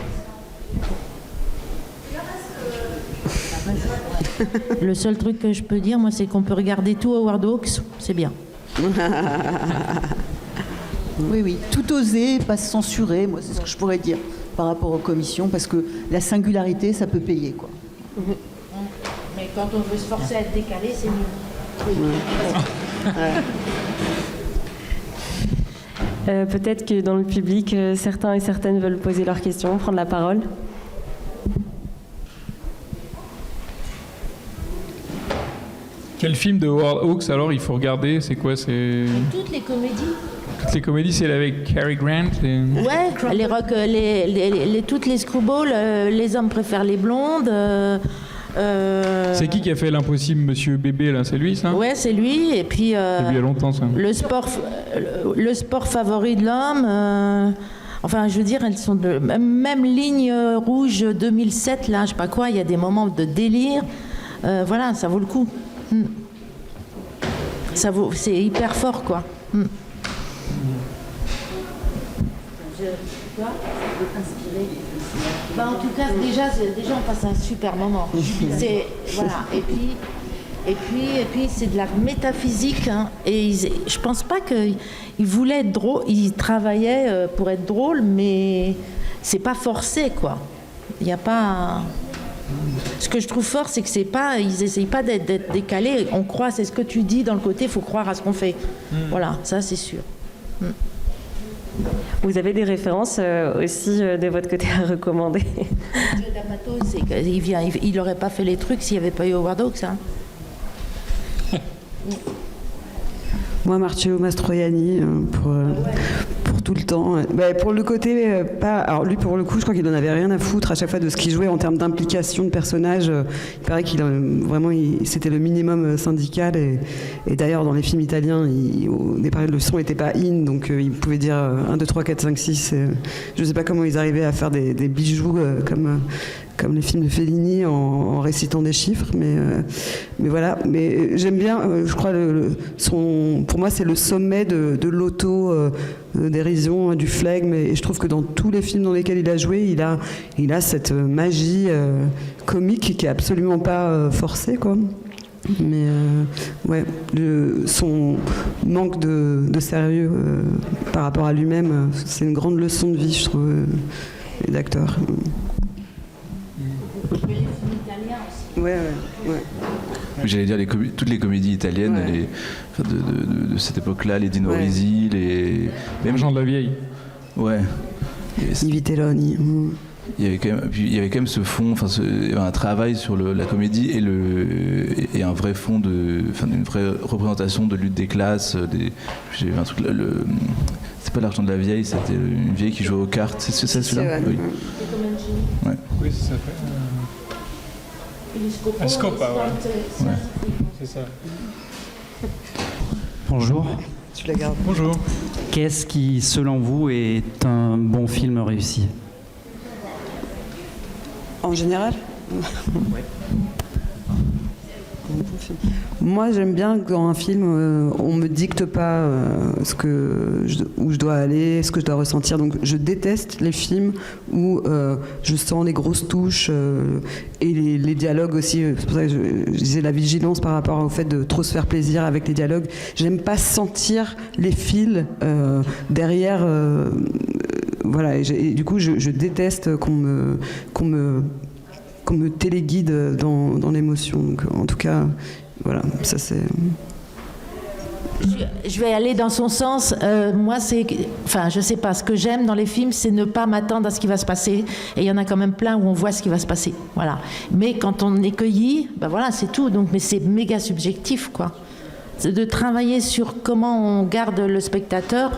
Le seul truc que je peux dire, moi, c'est qu'on peut regarder tout Howard Hawks, c'est bien. Oui, tout oser, pas se censurer, moi c'est ce que je pourrais dire par rapport aux commissions, parce que la singularité, ça peut payer quoi. Mais quand on veut se forcer à être décalé, c'est mieux. Peut-être que dans le public, certains et certaines veulent poser leurs questions, prendre la parole. Quel film de Howard Hawks alors il faut regarder? C'est quoi? C'est toutes les comédies. Toutes les comédies, c'est avec Cary Grant Ouais, toutes les screwballs, Les hommes préfèrent les blondes. C'est qui a fait l'impossible, Monsieur Bébé là? C'est lui ça? Ouais, c'est lui. Et puis c'est lui il y a longtemps ça. Le sport favori de l'homme. Enfin, je veux dire, elles sont de même Ligne rouge 2007 là, je sais pas quoi. Il y a des moments de délire. Voilà, ça vaut le coup. C'est hyper fort quoi. En tout cas, déjà on passe un super moment. Voilà. Et puis c'est de la métaphysique. Hein, et je pense pas qu'ils voulaient être drôles. Ils travaillaient pour être drôles, mais c'est pas forcé quoi. Il n'y a pas. Ce que je trouve fort, c'est que ils essayent pas d'être décalés. On croit, c'est ce que tu dis dans le côté, il faut croire à ce qu'on fait. Voilà, ça c'est sûr. Vous avez des références aussi de votre côté à recommander? D'Amato, c'est qu'il n'aurait pas fait les trucs s'il n'y avait pas eu Howard Hawks. Hein. Moi, Marcello Mastroianni, pour Tout le temps. Ouais. Bah, pour le côté, pas. Alors lui, pour le coup, je crois qu'il en avait rien à foutre à chaque fois de ce qu'il jouait en termes d'implication de personnage. Il paraît qu'il vraiment, c'était le minimum syndical. Et d'ailleurs, dans les films italiens, au départ, le son n'était pas in, donc il pouvait dire 1, 2, 3, 4, 5, 6. Je ne sais pas comment ils arrivaient à faire des bijoux comme les films de Fellini en récitant des chiffres, mais voilà. Mais j'aime bien, je crois, pour moi, c'est le sommet de l'auto-dérision, du flegme, et je trouve que dans tous les films dans lesquels il a joué, il a cette magie comique qui est absolument pas forcée, quoi. Mais ouais, son manque de sérieux par rapport à lui-même, c'est une grande leçon de vie, je trouve, d'acteur. Ouais. J'allais dire toutes les comédies italiennes, de cette époque-là, les Dino Risi, même Jean de la Vieille. Ouais. I Vitelloni. Il y avait quand même ce fond, un travail sur la comédie et un vrai fond une vraie représentation de lutte des classes. J'ai vu un truc là, c'est pas l'Argent de la Vieille, c'était une vieille qui jouait aux cartes. C'est ça celui-là? Oui. Ouais. Oui, c'est ça. Scopa, ouais. C'est ça. Bonjour. Tu la gardes. Bonjour. Qu'est-ce qui, selon vous, est un bon film réussi? En général? Ouais. Moi, j'aime bien que dans un film, on me dicte pas où je dois aller, ce que je dois ressentir. Donc, je déteste les films où je sens les grosses touches et les dialogues aussi. C'est pour ça que je disais la vigilance par rapport au fait de trop se faire plaisir avec les dialogues. J'aime pas sentir les fils derrière. Voilà. Et du coup, je déteste qu'on me téléguide dans l'émotion. Donc, en tout cas, voilà, ça c'est... Je vais aller dans son sens. Moi, je sais pas, ce que j'aime dans les films, c'est ne pas m'attendre à ce qui va se passer. Et il y en a quand même plein où on voit ce qui va se passer. Voilà. Mais quand on est cueilli, voilà, c'est tout. Donc, mais c'est méga subjectif, quoi. C'est de travailler sur comment on garde le spectateur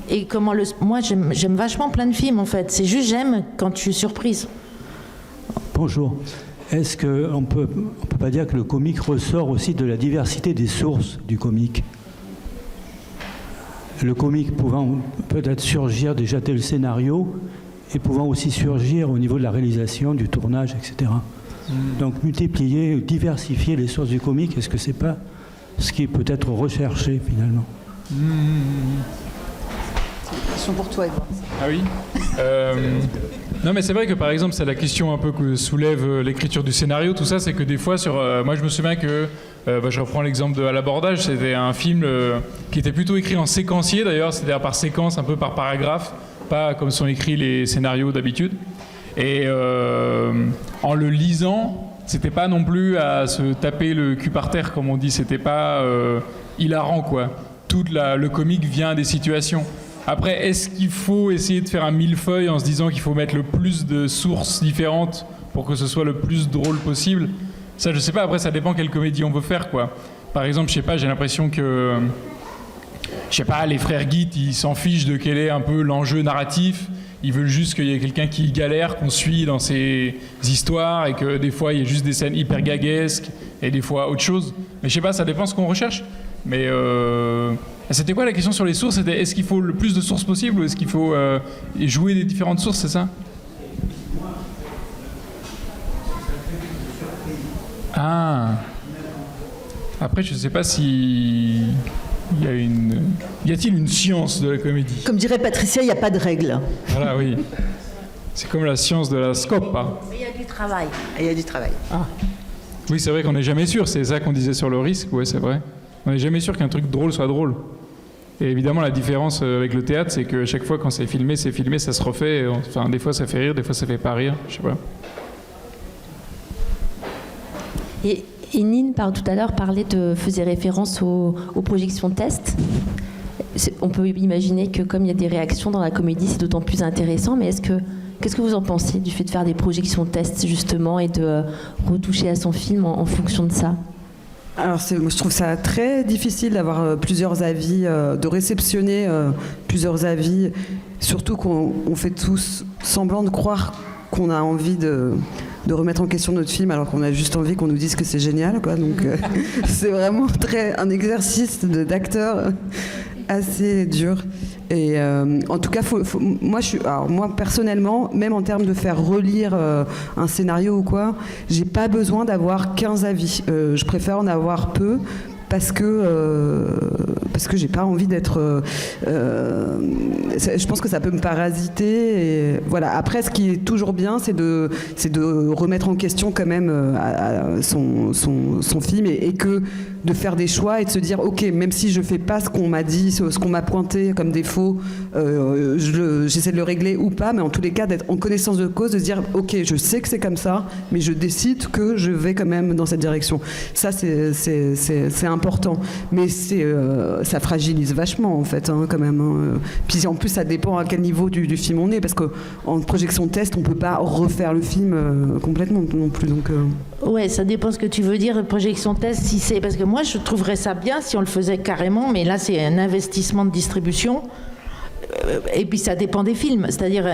et comment Moi, j'aime vachement plein de films, en fait. C'est juste j'aime quand je suis surprise. Bonjour. Est-ce qu'on peut pas dire que le comique ressort aussi de la diversité des sources du comique? Le comique pouvant peut-être surgir déjà dès le scénario et pouvant aussi surgir au niveau de la réalisation, du tournage, etc. Donc multiplier, diversifier les sources du comique, est-ce que c'est pas ce qui est peut-être recherché finalement? C'est une question pour toi, Edouard. Ah oui. Non, mais c'est vrai que par exemple, c'est la question un peu que soulève l'écriture du scénario, tout ça, c'est que des fois, moi je me souviens que, je reprends l'exemple de À l'abordage, c'était un film qui était plutôt écrit en séquencier d'ailleurs, c'est-à-dire par séquence, un peu par paragraphe, pas comme sont écrits les scénarios d'habitude. Et en le lisant, c'était pas non plus à se taper le cul par terre, comme on dit, c'était pas hilarant, quoi. Le comique vient des situations. Après, est-ce qu'il faut essayer de faire un millefeuille en se disant qu'il faut mettre le plus de sources différentes pour que ce soit le plus drôle possible? Ça, je sais pas. Après, ça dépend quelle comédie on veut faire, quoi. Par exemple, je sais pas, j'ai l'impression que... Je sais pas, les frères Guit, ils s'en fichent de quel est un peu l'enjeu narratif. Ils veulent juste qu'il y ait quelqu'un qui galère, qu'on suit dans ses histoires et que des fois, il y a juste des scènes hyper gaguesques et des fois autre chose. Mais je sais pas, ça dépend ce qu'on recherche. Mais c'était quoi la question sur les sources? C'était est-ce qu'il faut le plus de sources possible ou est-ce qu'il faut jouer des différentes sources, c'est ça? Ah. Après, je sais pas si y a-t-il une science de la comédie? Comme dirait Patricia, il n'y a pas de règle. Voilà, oui. C'est comme la science de la scope, hein. Mais il y a du travail. Il y a du travail. Ah. Oui, c'est vrai qu'on n'est jamais sûr. C'est ça qu'on disait sur le risque. Ouais, c'est vrai. On n'est jamais sûr qu'un truc drôle soit drôle. Et évidemment, la différence avec le théâtre, c'est que chaque fois quand c'est filmé, ça se refait. Enfin, des fois ça fait rire, des fois ça fait pas rire. Je sais pas. Et Nine, tout à l'heure, faisait référence aux projections test. On peut imaginer que comme il y a des réactions dans la comédie, c'est d'autant plus intéressant. Mais qu'est-ce que vous en pensez du fait de faire des projections test justement et de retoucher à son film en fonction de ça? Alors moi, je trouve ça très difficile d'avoir plusieurs avis, de réceptionner plusieurs avis, surtout qu'on fait tous semblant de croire qu'on a envie de remettre en question notre film alors qu'on a juste envie qu'on nous dise que c'est génial, quoi. Donc c'est vraiment un exercice d'acteur assez dur. Et en tout cas, moi personnellement, même en termes de faire relire un scénario ou quoi, j'ai pas besoin d'avoir 15 avis. Je préfère en avoir peu parce que j'ai pas envie d'être. Je pense que ça peut me parasiter. Et voilà. Après, ce qui est toujours bien, c'est de remettre en question quand même son film et que de faire des choix et de se dire ok, même si je fais pas ce qu'on m'a dit, ce qu'on m'a pointé comme défaut, j'essaie de le régler ou pas, mais en tous les cas d'être en connaissance de cause, de se dire ok, je sais que c'est comme ça, mais je décide que je vais quand même dans cette direction. Ça c'est important, mais ça fragilise vachement en fait quand même. Puis en plus ça dépend à quel niveau du film on est, parce qu'en projection test on peut pas refaire le film complètement non plus. Donc ouais, ça dépend ce que tu veux dire projection test, si c'est parce que moi je trouverais ça bien si on le faisait carrément, mais là c'est un investissement de distribution. Et puis ça dépend des films, c'est-à-dire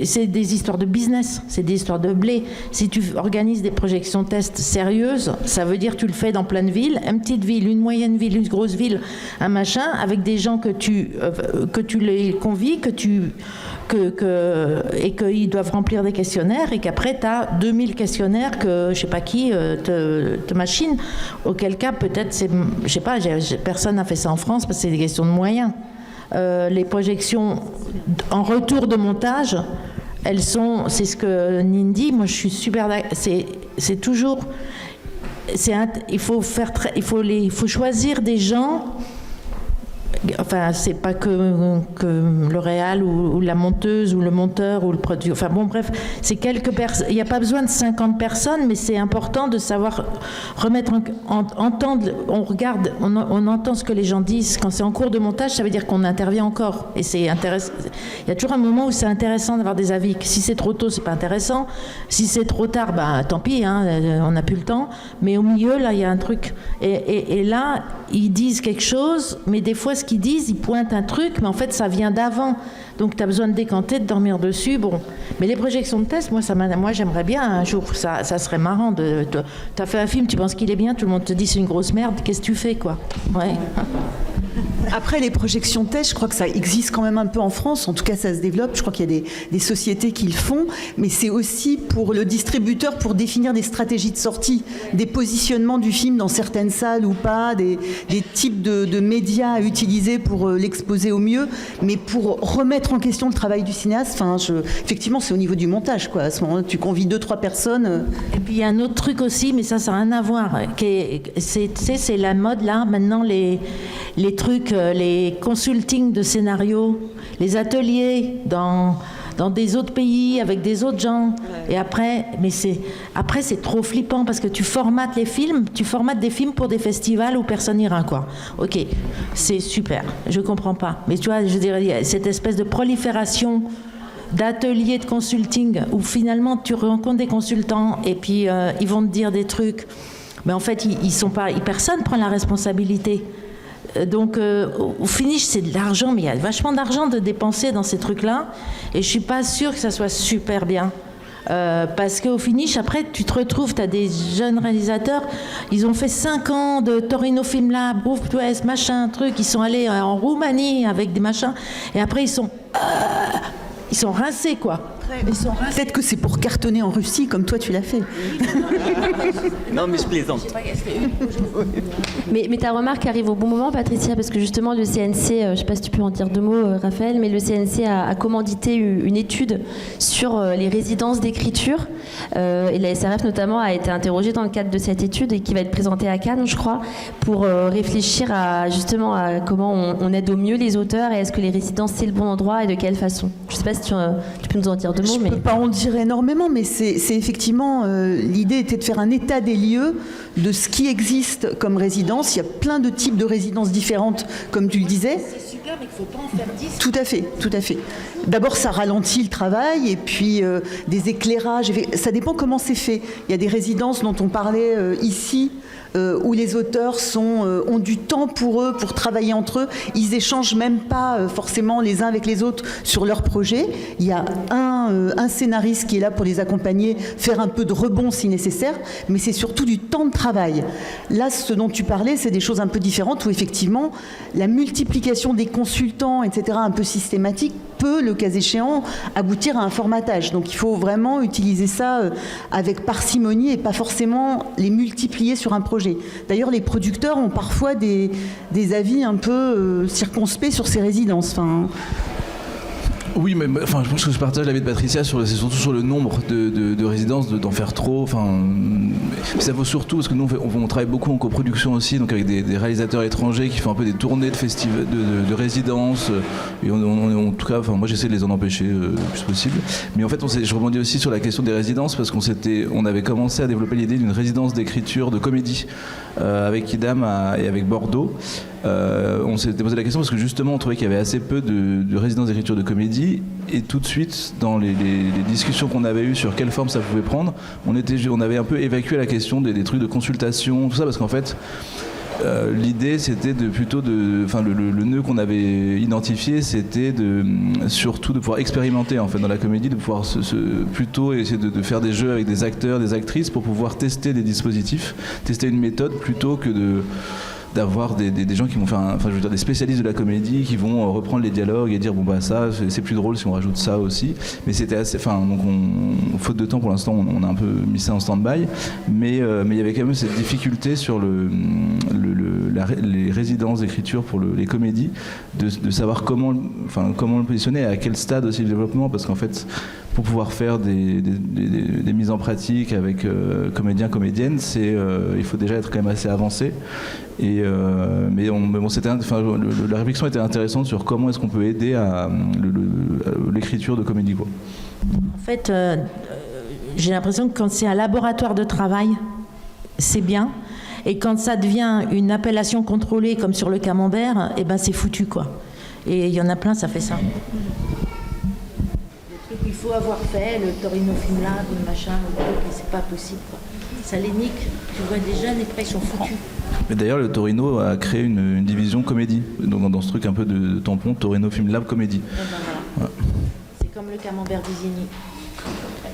c'est des histoires de business, c'est des histoires de blé. Si tu organises des projections tests sérieuses, ça veut dire que tu le fais dans plein de villes, une petite ville, une moyenne ville, une grosse ville, un machin, avec des gens que tu les convies, et qu'ils doivent remplir des questionnaires, et qu'après tu as 2000 questionnaires que je sais pas qui te machine, auquel cas peut-être c'est, je sais pas, personne n'a fait ça en France parce que c'est des questions de moyens. Les projections en retour de montage, elles sont, c'est ce que Nine dit, moi je suis super d'accord, c'est toujours, il faut choisir des gens. Enfin, c'est pas que le réal ou la monteuse ou le monteur ou le producteur. Enfin bon, bref, c'est quelques personnes. Il n'y a pas besoin de 50 personnes, mais c'est important de savoir remettre entendre. On regarde, on entend ce que les gens disent. Quand c'est en cours de montage, ça veut dire qu'on intervient encore. Et c'est intéressant. Il y a toujours un moment où c'est intéressant d'avoir des avis. Si c'est trop tôt, c'est pas intéressant. Si c'est trop tard, bah tant pis, on n'a plus le temps. Mais au milieu, là, il y a un truc. Et là, ils disent quelque chose, mais des fois, ce qu'ils disent, ils pointent un truc, mais en fait, ça vient d'avant. Donc, tu as besoin de décanter, de dormir dessus. Bon. Mais les projections de test, moi j'aimerais bien un jour. Ça serait marrant. Tu as fait un film, tu penses qu'il est bien, tout le monde te dit c'est une grosse merde, qu'est-ce que tu fais, quoi? Ouais. Après, les projections test, je crois que ça existe quand même un peu en France. En tout cas, ça se développe. Je crois qu'il y a des sociétés qui le font. Mais c'est aussi pour le distributeur, pour définir des stratégies de sortie, des positionnements du film dans certaines salles ou pas, des types de médias à utiliser pour l'exposer au mieux. Mais pour remettre en question le travail du cinéaste, effectivement, c'est au niveau du montage, quoi. À ce moment-là, tu convies 2-3 personnes. Et puis, il y a un autre truc aussi, mais ça n'a rien à voir. C'est la mode, là, maintenant, les trucs, les consultings de scénarios, les ateliers dans des autres pays avec des autres gens. Ouais. Et après c'est trop flippant parce que tu formates des films pour des festivals où personne n'ira, quoi. Ok, c'est super, je comprends pas. Mais tu vois, je dirais, il y a cette espèce de prolifération d'ateliers de consulting où finalement tu rencontres des consultants et puis ils vont te dire des trucs, mais en fait personne prend la responsabilité. Donc au finish c'est de l'argent, mais il y a vachement d'argent de dépenser dans ces trucs-là, et je suis pas sûre que ça soit super bien. Parce qu'au finish, après, tu te retrouves, tu as des jeunes réalisateurs, ils ont fait 5 ans de Torino Film Lab, Bruce West, machin, truc, ils sont allés en Roumanie avec des machins, et après ils sont rincés, quoi. Peut-être que c'est pour cartonner en Russie, comme toi tu l'as fait. Non, mais je plaisante. Mais ta remarque arrive au bon moment, Patricia, parce que justement le CNC, je ne sais pas si tu peux en dire 2 mots, Raphaël, mais le CNC a commandité une étude sur les résidences d'écriture, et la SRF notamment a été interrogée dans le cadre de cette étude et qui va être présentée à Cannes, je crois, pour réfléchir à comment on aide au mieux les auteurs, et est-ce que les résidences c'est le bon endroit et de quelle façon. Je ne sais pas si tu peux nous en dire 2 mots. Je ne peux pas en dire énormément, mais c'est effectivement, l'idée était de faire un état des lieux de ce qui existe comme résidence. Il y a plein de types de résidences différentes, comme tu le disais. C'est super, mais il ne faut pas en faire 10. Tout à fait. D'abord, ça ralentit le travail, et puis des éclairages. Ça dépend comment c'est fait. Il y a des résidences dont on parlait ici, où les auteurs ont du temps pour eux, pour travailler entre eux. Ils échangent même pas forcément les uns avec les autres sur leurs projets. Il y a un scénariste qui est là pour les accompagner, faire un peu de rebond si nécessaire, mais c'est surtout du temps de travail. Là, ce dont tu parlais, c'est des choses un peu différentes où effectivement, la multiplication des consultants, etc., un peu systématique, peut, le cas échéant, aboutir à un formatage. Donc il faut vraiment utiliser ça avec parcimonie et pas forcément les multiplier sur un projet. D'ailleurs, les producteurs ont parfois des avis un peu circonspects sur ces résidences. Enfin, oui, mais enfin, je pense que je partage l'avis de Patricia, c'est surtout sur le nombre de résidences, d'en faire trop. Enfin, ça vaut surtout, parce que nous, on travaille beaucoup en coproduction aussi, donc avec des réalisateurs étrangers qui font un peu des tournées de festivals, de résidences. Et en tout cas, enfin, moi, j'essaie de les en empêcher le plus possible. Mais en fait, je rebondis aussi sur la question des résidences, parce qu'on avait commencé à développer l'idée d'une résidence d'écriture de comédie avec Idam et avec Bordeaux. On s'était posé la question parce que justement on trouvait qu'il y avait assez peu de résidences d'écriture de comédie, et tout de suite dans les discussions qu'on avait eues sur quelle forme ça pouvait prendre, on avait un peu évacué la question des trucs de consultation, tout ça, parce qu'en fait l'idée c'était le nœud qu'on avait identifié, c'était surtout de pouvoir expérimenter en fait dans la comédie, de pouvoir plutôt essayer de faire des jeux avec des acteurs, des actrices pour pouvoir tester des dispositifs, tester une méthode plutôt que d'avoir des gens qui vont faire des spécialistes de la comédie qui vont reprendre les dialogues et dire bon bah ça c'est plus drôle si on rajoute ça aussi, mais c'était assez, donc faute de temps pour l'instant on a un peu mis ça en stand-by, mais il y avait quand même cette difficulté sur les résidences d'écriture pour les comédies, de savoir comment le positionner et à quel stade aussi le développement, parce qu'en fait pour pouvoir faire des mises en pratique avec comédiens, comédiennes, il faut déjà être quand même assez avancé. Mais la réflexion était intéressante sur comment est-ce qu'on peut aider à l'écriture de comédie, quoi. En fait, j'ai l'impression que quand c'est un laboratoire de travail, c'est bien. Et quand ça devient une appellation contrôlée, comme sur le camembert, c'est foutu, quoi. Et il y en a plein, ça fait ça. Il faut avoir fait le Torino Film Lab, le machin, c'est pas possible, quoi. Ça les nique. Tu vois des jeunes et après ils sont foutus. Mais d'ailleurs, le Torino a créé une division comédie, donc dans ce truc un peu de tampon, Torino Film Lab Comédie. Voilà. C'est comme le camembert d'Isigny.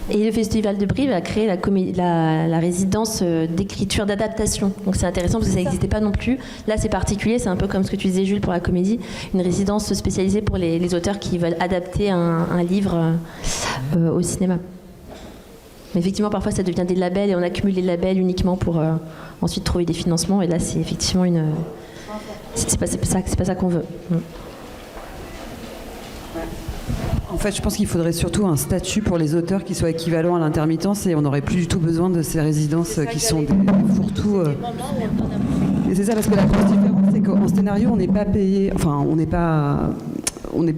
Et le Festival de Brive a créé la résidence d'écriture d'adaptation. Donc c'est intéressant parce que ça n'existait pas non plus. Là c'est particulier, c'est un peu comme ce que tu disais Jules pour la comédie, une résidence spécialisée pour les auteurs qui veulent adapter un livre au cinéma. Mais effectivement parfois ça devient des labels et on accumule les labels uniquement pour ensuite trouver des financements, et là c'est effectivement c'est pas ça qu'on veut. En fait, je pense qu'il faudrait surtout un statut pour les auteurs qui soit équivalent à l'intermittence, et on n'aurait plus du tout besoin de ces résidences qui sont des fourre-tout. Et c'est ça, parce que la grosse différence, c'est qu'en scénario, on n'est pas payé, enfin, on n'est pas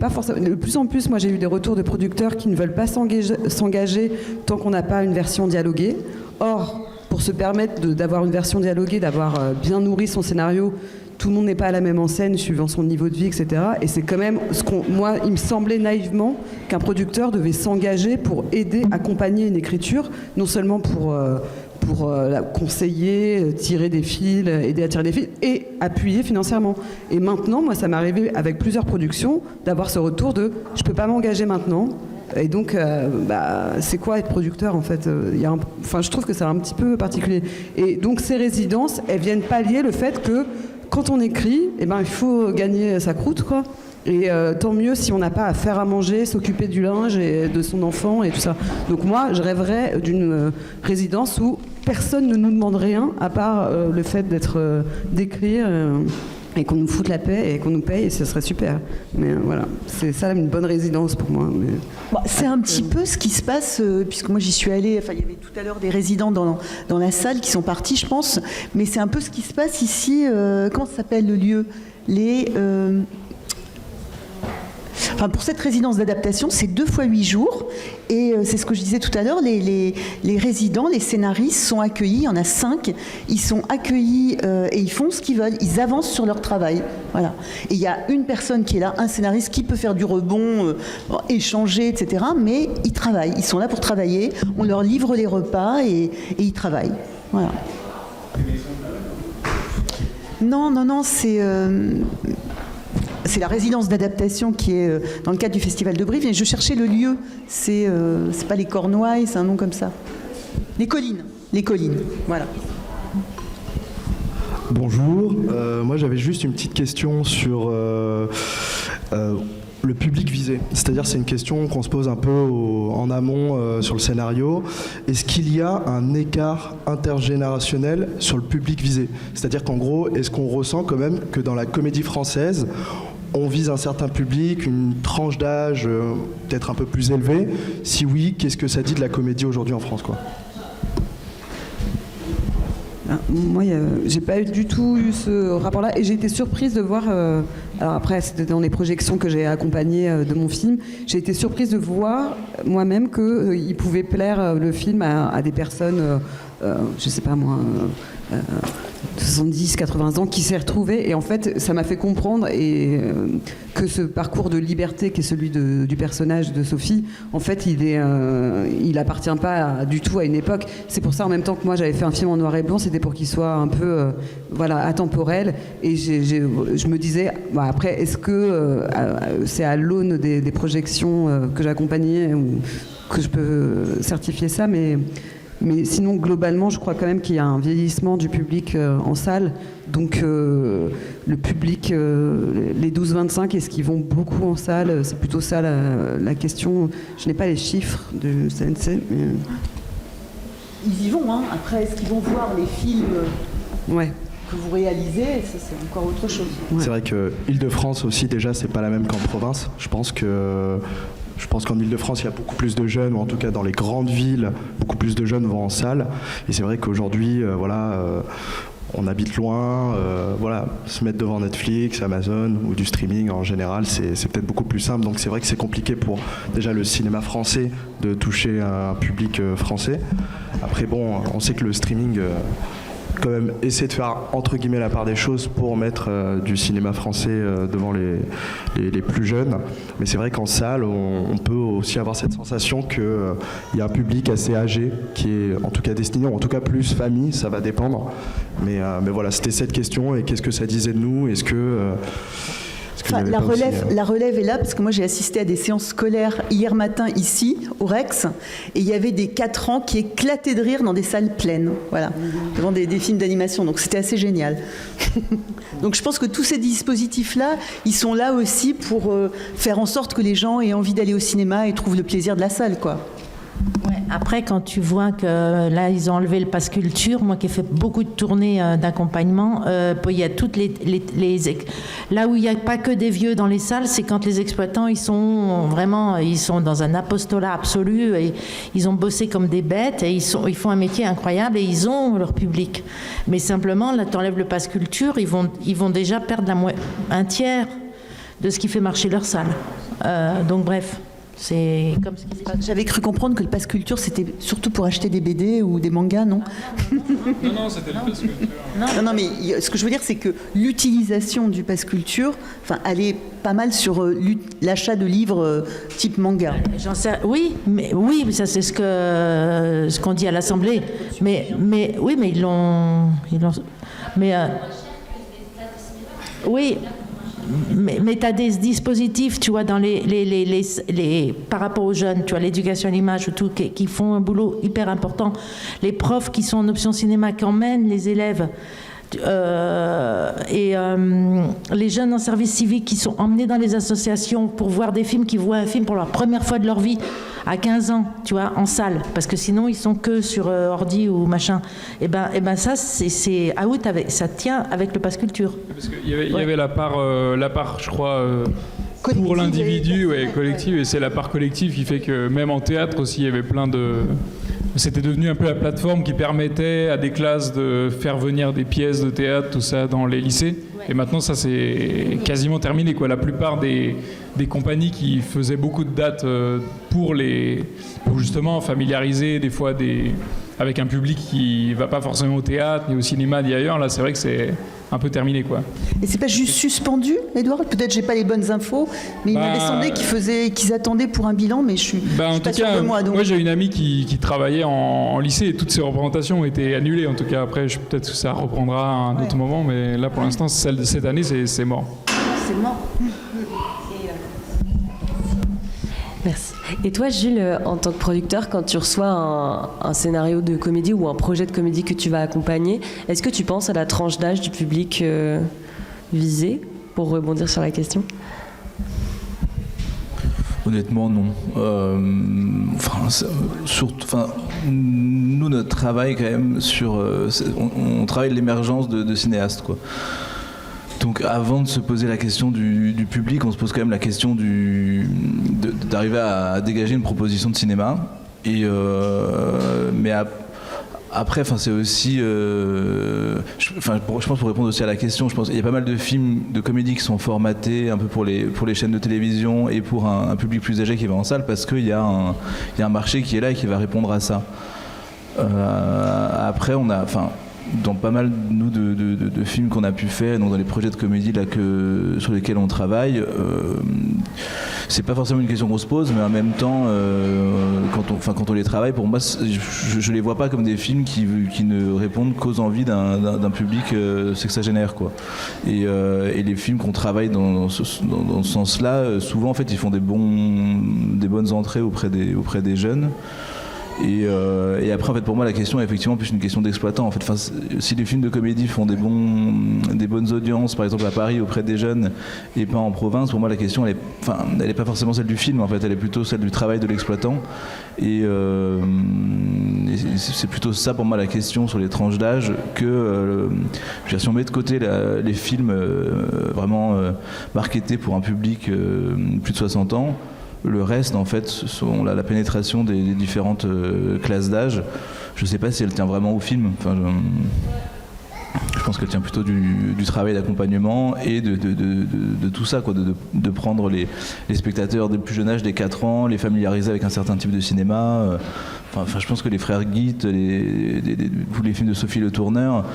forcément. De plus en plus, moi, j'ai eu des retours de producteurs qui ne veulent pas s'engager tant qu'on n'a pas une version dialoguée. Or, pour se permettre d'avoir une version dialoguée, d'avoir bien nourri son scénario, tout le monde n'est pas à la même enseigne suivant son niveau de vie, etc. Et c'est quand même moi, il me semblait naïvement qu'un producteur devait s'engager pour aider, accompagner une écriture, non seulement pour la conseiller, tirer des fils, aider à tirer des fils, et appuyer financièrement. Et maintenant, moi, ça m'est arrivé avec plusieurs productions d'avoir ce retour de « je peux pas m'engager maintenant ». Et donc, c'est quoi être producteur en fait je trouve que c'est un petit peu particulier. Et donc, ces résidences, elles viennent pallier le fait que quand on écrit, il faut gagner sa croûte, quoi. Et tant mieux si on n'a pas à faire à manger, s'occuper du linge et de son enfant et tout ça. Donc moi, je rêverais d'une résidence où personne ne nous demande rien à part le fait d'écrire et qu'on nous foute la paix et qu'on nous paye, et ce serait super. Mais voilà, c'est ça une bonne résidence pour moi. Mais... Bon, c'est un petit peu ce qui se passe, puisque moi j'y suis allée, il y avait tout à l'heure des résidents dans la salle qui sont partis, je pense, mais c'est un peu ce qui se passe ici, comment ça s'appelle le lieu ? Pour cette résidence d'adaptation, c'est 2 fois 8 jours, et c'est ce que je disais tout à l'heure, les résidents, les scénaristes sont accueillis, il y en a 5, ils sont accueillis et ils font ce qu'ils veulent, ils avancent sur leur travail. Voilà. Et il y a une personne qui est là, un scénariste qui peut faire du rebond, échanger, etc., mais ils travaillent, ils sont là pour travailler, on leur livre les repas et ils travaillent. Voilà. Non, c'est la résidence d'adaptation qui est dans le cadre du Festival de Brive. Et je cherchais le lieu. C'est pas les Cornouailles, c'est un nom comme ça. Les Collines, voilà. Bonjour, moi j'avais juste une petite question sur le public visé. C'est-à-dire c'est une question qu'on se pose un peu en amont sur le scénario. Est-ce qu'il y a un écart intergénérationnel sur le public visé? C'est-à-dire qu'en gros, est-ce qu'on ressent quand même que dans la comédie française, on vise un certain public, une tranche d'âge peut-être un peu plus élevée? Si oui, qu'est-ce que ça dit de la comédie aujourd'hui en France, quoi? Moi, j'ai pas du tout eu ce rapport-là et j'ai été surprise de voir. Alors après, c'était dans les projections que j'ai accompagnées de mon film. J'ai été surprise de voir moi-même qu'il pouvait plaire le film à des personnes, je sais pas moi, 70, 80 ans, qui s'est retrouvé. Et en fait, ça m'a fait comprendre que ce parcours de liberté qui est celui du personnage de Sophie, en fait, il appartient pas du tout à une époque. C'est pour ça, en même temps que moi, j'avais fait un film en noir et blanc, c'était pour qu'il soit un peu atemporel. Et je me disais, après, est-ce que c'est à l'aune des projections que j'accompagnais ou que je peux certifier ça, mais sinon, globalement, je crois quand même qu'il y a un vieillissement du public en salle. Donc, le public, les 12-25, est-ce qu'ils vont beaucoup en salle? C'est plutôt ça la question. Je n'ai pas les chiffres du CNC. Mais... Ils y vont, hein. Après, est-ce qu'ils vont voir les films que vous réalisez? Ça, c'est encore autre chose. Ouais. C'est vrai que Île-de-France aussi, déjà, c'est pas la même qu'en province. Je pense qu'en Île-de-France, il y a beaucoup plus de jeunes, ou en tout cas dans les grandes villes, beaucoup plus de jeunes vont en salle. Et c'est vrai qu'aujourd'hui, on habite loin, se mettre devant Netflix, Amazon ou du streaming en général, c'est peut-être beaucoup plus simple. Donc c'est vrai que c'est compliqué pour déjà le cinéma français de toucher un public français. Après, bon, on sait que le streaming... quand même essayer de faire entre guillemets la part des choses pour mettre du cinéma français devant les plus jeunes, mais c'est vrai qu'en salle on peut aussi avoir cette sensation qu'il y a un public assez âgé qui est en tout cas destiné, ou en tout cas plus famille, ça va dépendre, mais voilà, c'était cette question. Et qu'est-ce que ça disait de nous? Est-ce que la relève est là, parce que moi j'ai assisté à des séances scolaires hier matin ici, au Rex, et il y avait des 4 ans qui éclataient de rire dans des salles pleines, devant des films d'animation, donc c'était assez génial. Donc je pense que tous ces dispositifs-là, ils sont là aussi pour faire en sorte que les gens aient envie d'aller au cinéma et trouvent le plaisir de la salle, quoi. Ouais, après, quand tu vois que là, ils ont enlevé le pass culture, moi qui ai fait beaucoup de tournées d'accompagnement, il y a toutes là où il n'y a pas que des vieux dans les salles, c'est quand les exploitants, ils sont dans un apostolat absolu, et ils ont bossé comme des bêtes, et ils font un métier incroyable, et ils ont leur public. Mais simplement, là, tu enlèves le pass culture, ils vont déjà perdre un tiers de ce qui fait marcher leur salle. Donc bref. C'est comme ce qui se passe. J'avais cru comprendre que le pass culture, c'était surtout pour acheter des BD ou des mangas, non? Non, c'était le pass culture. Non, mais ce que je veux dire, c'est que l'utilisation du pass culture, elle est pas mal sur l'achat de livres type manga. Oui, mais ça c'est ce qu'on dit à l'Assemblée. Mais ils l'ont. Oui. Mais tu as des dispositifs, tu vois, dans par rapport aux jeunes, tu vois, l'éducation à l'image ou tout, qui font un boulot hyper important. Les profs qui sont en option cinéma, qui emmènent les élèves, les jeunes en service civique qui sont emmenés dans les associations pour voir des films, qui voient un film pour la première fois de leur vie à 15 ans, tu vois, en salle, parce que sinon ils sont que sur ordi ou machin. Et ben ça, c'est out, ça tient avec le pass culture. Parce qu'il y avait la part, je crois, pour l'individu, collective, et c'est la part collective qui fait que même en théâtre aussi, il y avait plein de... C'était devenu un peu la plateforme qui permettait à des classes de faire venir des pièces de théâtre, tout ça, dans les lycées. Et maintenant, ça, c'est quasiment terminé, quoi. La plupart des compagnies qui faisaient beaucoup de dates pour justement familiariser des fois des avec un public qui va pas forcément au théâtre, ni au cinéma, ni ailleurs. Là, c'est vrai que c'est un peu terminé, quoi. Et c'est pas juste suspendu, Edouard? Peut-être j'ai pas les bonnes infos, mais il m'avait semblé qu'ils attendaient pour un bilan, mais je suis en pas tout sûre cas, de moi. Donc. Moi j'ai une amie qui travaillait en lycée et toutes ses représentations ont été annulées. En tout cas, après, peut-être que ça reprendra à un autre moment, mais là, pour l'instant, celle de cette année, c'est mort. C'est mort. Merci. Et toi, Jules, en tant que producteur, quand tu reçois un scénario de comédie ou un projet de comédie que tu vas accompagner, est-ce que tu penses à la tranche d'âge du public visé, pour rebondir sur la question? Honnêtement, non. Nous, notre travail, quand même, on travaille l'émergence de cinéastes, quoi. Donc avant de se poser la question du public, on se pose quand même la question d'arriver à dégager une proposition de cinéma. Mais après, c'est aussi... je pense pour répondre aussi à la question, je pense qu'il y a pas mal de films de comédie qui sont formatés un peu pour les chaînes de télévision et pour un public plus âgé qui va en salle parce qu'il y a un marché qui est là et qui va répondre à ça. Après, on a... dans pas mal de films qu'on a pu faire, donc dans les projets de comédie là, sur lesquels on travaille, c'est pas forcément une question qu'on se pose, mais en même temps, quand on les travaille, pour moi, je les vois pas comme des films qui ne répondent qu'aux envies d'un public sexagénaire, quoi. Et les films qu'on travaille dans ce sens-là, souvent en fait, ils font des bonnes entrées auprès des jeunes. Et après, en fait, pour moi, la question est effectivement plus une question d'exploitant. En fait, si les films de comédie font des bonnes audiences, par exemple à Paris auprès des jeunes et pas en province, pour moi, la question, elle est pas forcément celle du film. En fait, elle est plutôt celle du travail de l'exploitant. Et c'est plutôt ça pour moi la question sur les tranches d'âge que si on met de côté les films vraiment marketés pour un public plus de 60 ans. Le reste, en fait, la pénétration des différentes classes d'âge, je ne sais pas si elle tient vraiment au film. Je pense qu'elle tient plutôt du travail d'accompagnement et de tout ça, quoi, de prendre les spectateurs des plus jeune âge, des 4 ans, les familiariser avec un certain type de cinéma. Je pense que les frères Guit, tous les films de Sophie Le Tourneur,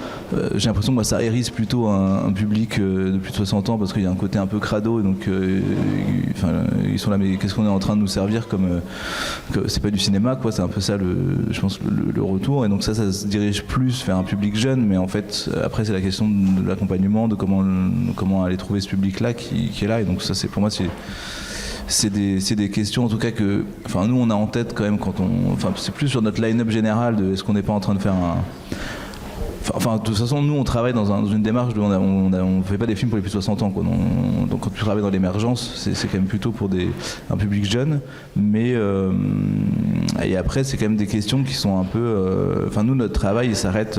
j'ai l'impression que ça hérisse plutôt un public de plus de 60 ans parce qu'il y a un côté un peu crado, et donc ils sont là, mais qu'est-ce qu'on est en train de nous servir comme c'est pas du cinéma, quoi. C'est un peu ça, je pense, le retour, et donc ça se dirige plus vers un public jeune, mais en fait après c'est la question de l'accompagnement, de comment aller trouver ce public-là qui est là, et donc ça pour moi c'est des questions en tout cas que nous on a en tête quand même c'est plus sur notre line-up général de est-ce qu'on n'est pas en train de faire de toute façon nous on travaille dans une démarche où on fait pas des films pour les plus de 60 ans, quoi. Donc quand tu travailles dans l'émergence c'est quand même plutôt pour un public jeune, mais et après c'est quand même des questions qui sont un peu nous notre travail il s'arrête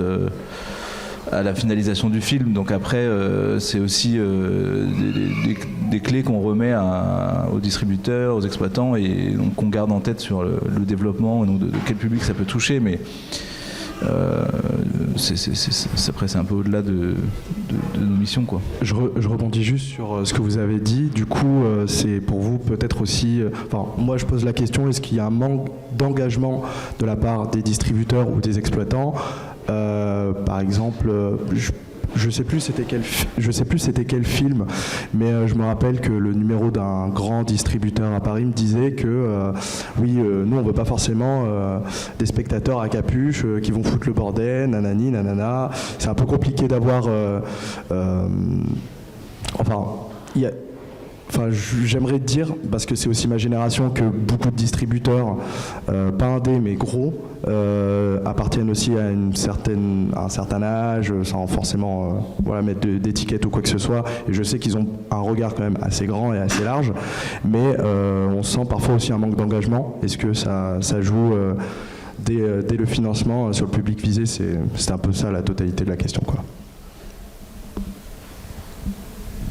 à la finalisation du film, donc après c'est aussi des clés qu'on remet aux distributeurs, aux exploitants, et donc qu'on garde en tête sur le développement, donc de quel public ça peut toucher, mais après c'est un peu au-delà de nos missions, quoi. Je rebondis juste sur ce que vous avez dit. Du coup, c'est pour vous peut-être aussi... moi je pose la question, est-ce qu'il y a un manque d'engagement de la part des distributeurs ou des exploitants? Par exemple, je sais plus c'était quel film, mais je me rappelle que le numéro d'un grand distributeur à Paris me disait que nous on veut pas forcément des spectateurs à capuche qui vont foutre le bordel, nanani nanana. C'est un peu compliqué d'avoir j'aimerais dire, parce que c'est aussi ma génération, que beaucoup de distributeurs, pas indés mais gros, appartiennent aussi à un certain âge, sans forcément mettre d'étiquette ou quoi que ce soit. Et je sais qu'ils ont un regard quand même assez grand et assez large, mais on sent parfois aussi un manque d'engagement. Est-ce que ça joue dès le financement sur le public visé? C'est un peu ça la totalité de la question, quoi.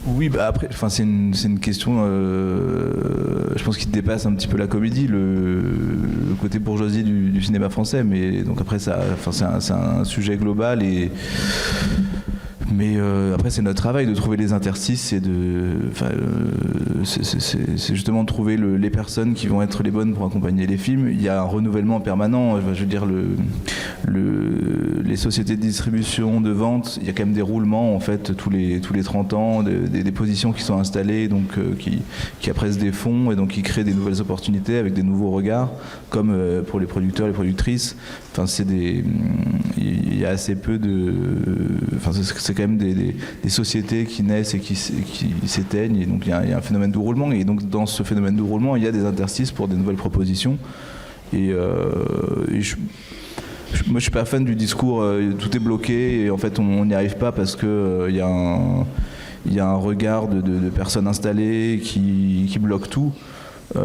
Oui, après, c'est une question, je pense, qui dépasse un petit peu la comédie, le côté bourgeoisie du cinéma français. Mais donc après, c'est un sujet global, et Mais après, c'est notre travail de trouver les interstices et c'est justement de trouver les personnes qui vont être les bonnes pour accompagner les films. Il y a un renouvellement permanent. Je veux dire, les sociétés de distribution, de vente, il y a quand même des roulements en fait tous les 30 ans, des positions qui sont installées, donc qui après se défont et donc qui créent des nouvelles opportunités avec des nouveaux regards, comme pour les producteurs, les productrices. Enfin, il y a assez peu de. Enfin, c'est quand même des sociétés qui naissent et qui s'éteignent, et donc il y a un phénomène de roulement, et donc dans ce phénomène de roulement, il y a des interstices pour des nouvelles propositions. Moi, je suis pas fan du discours tout est bloqué et en fait on n'y arrive pas parce que il y a un regard de personnes installées qui bloquent tout.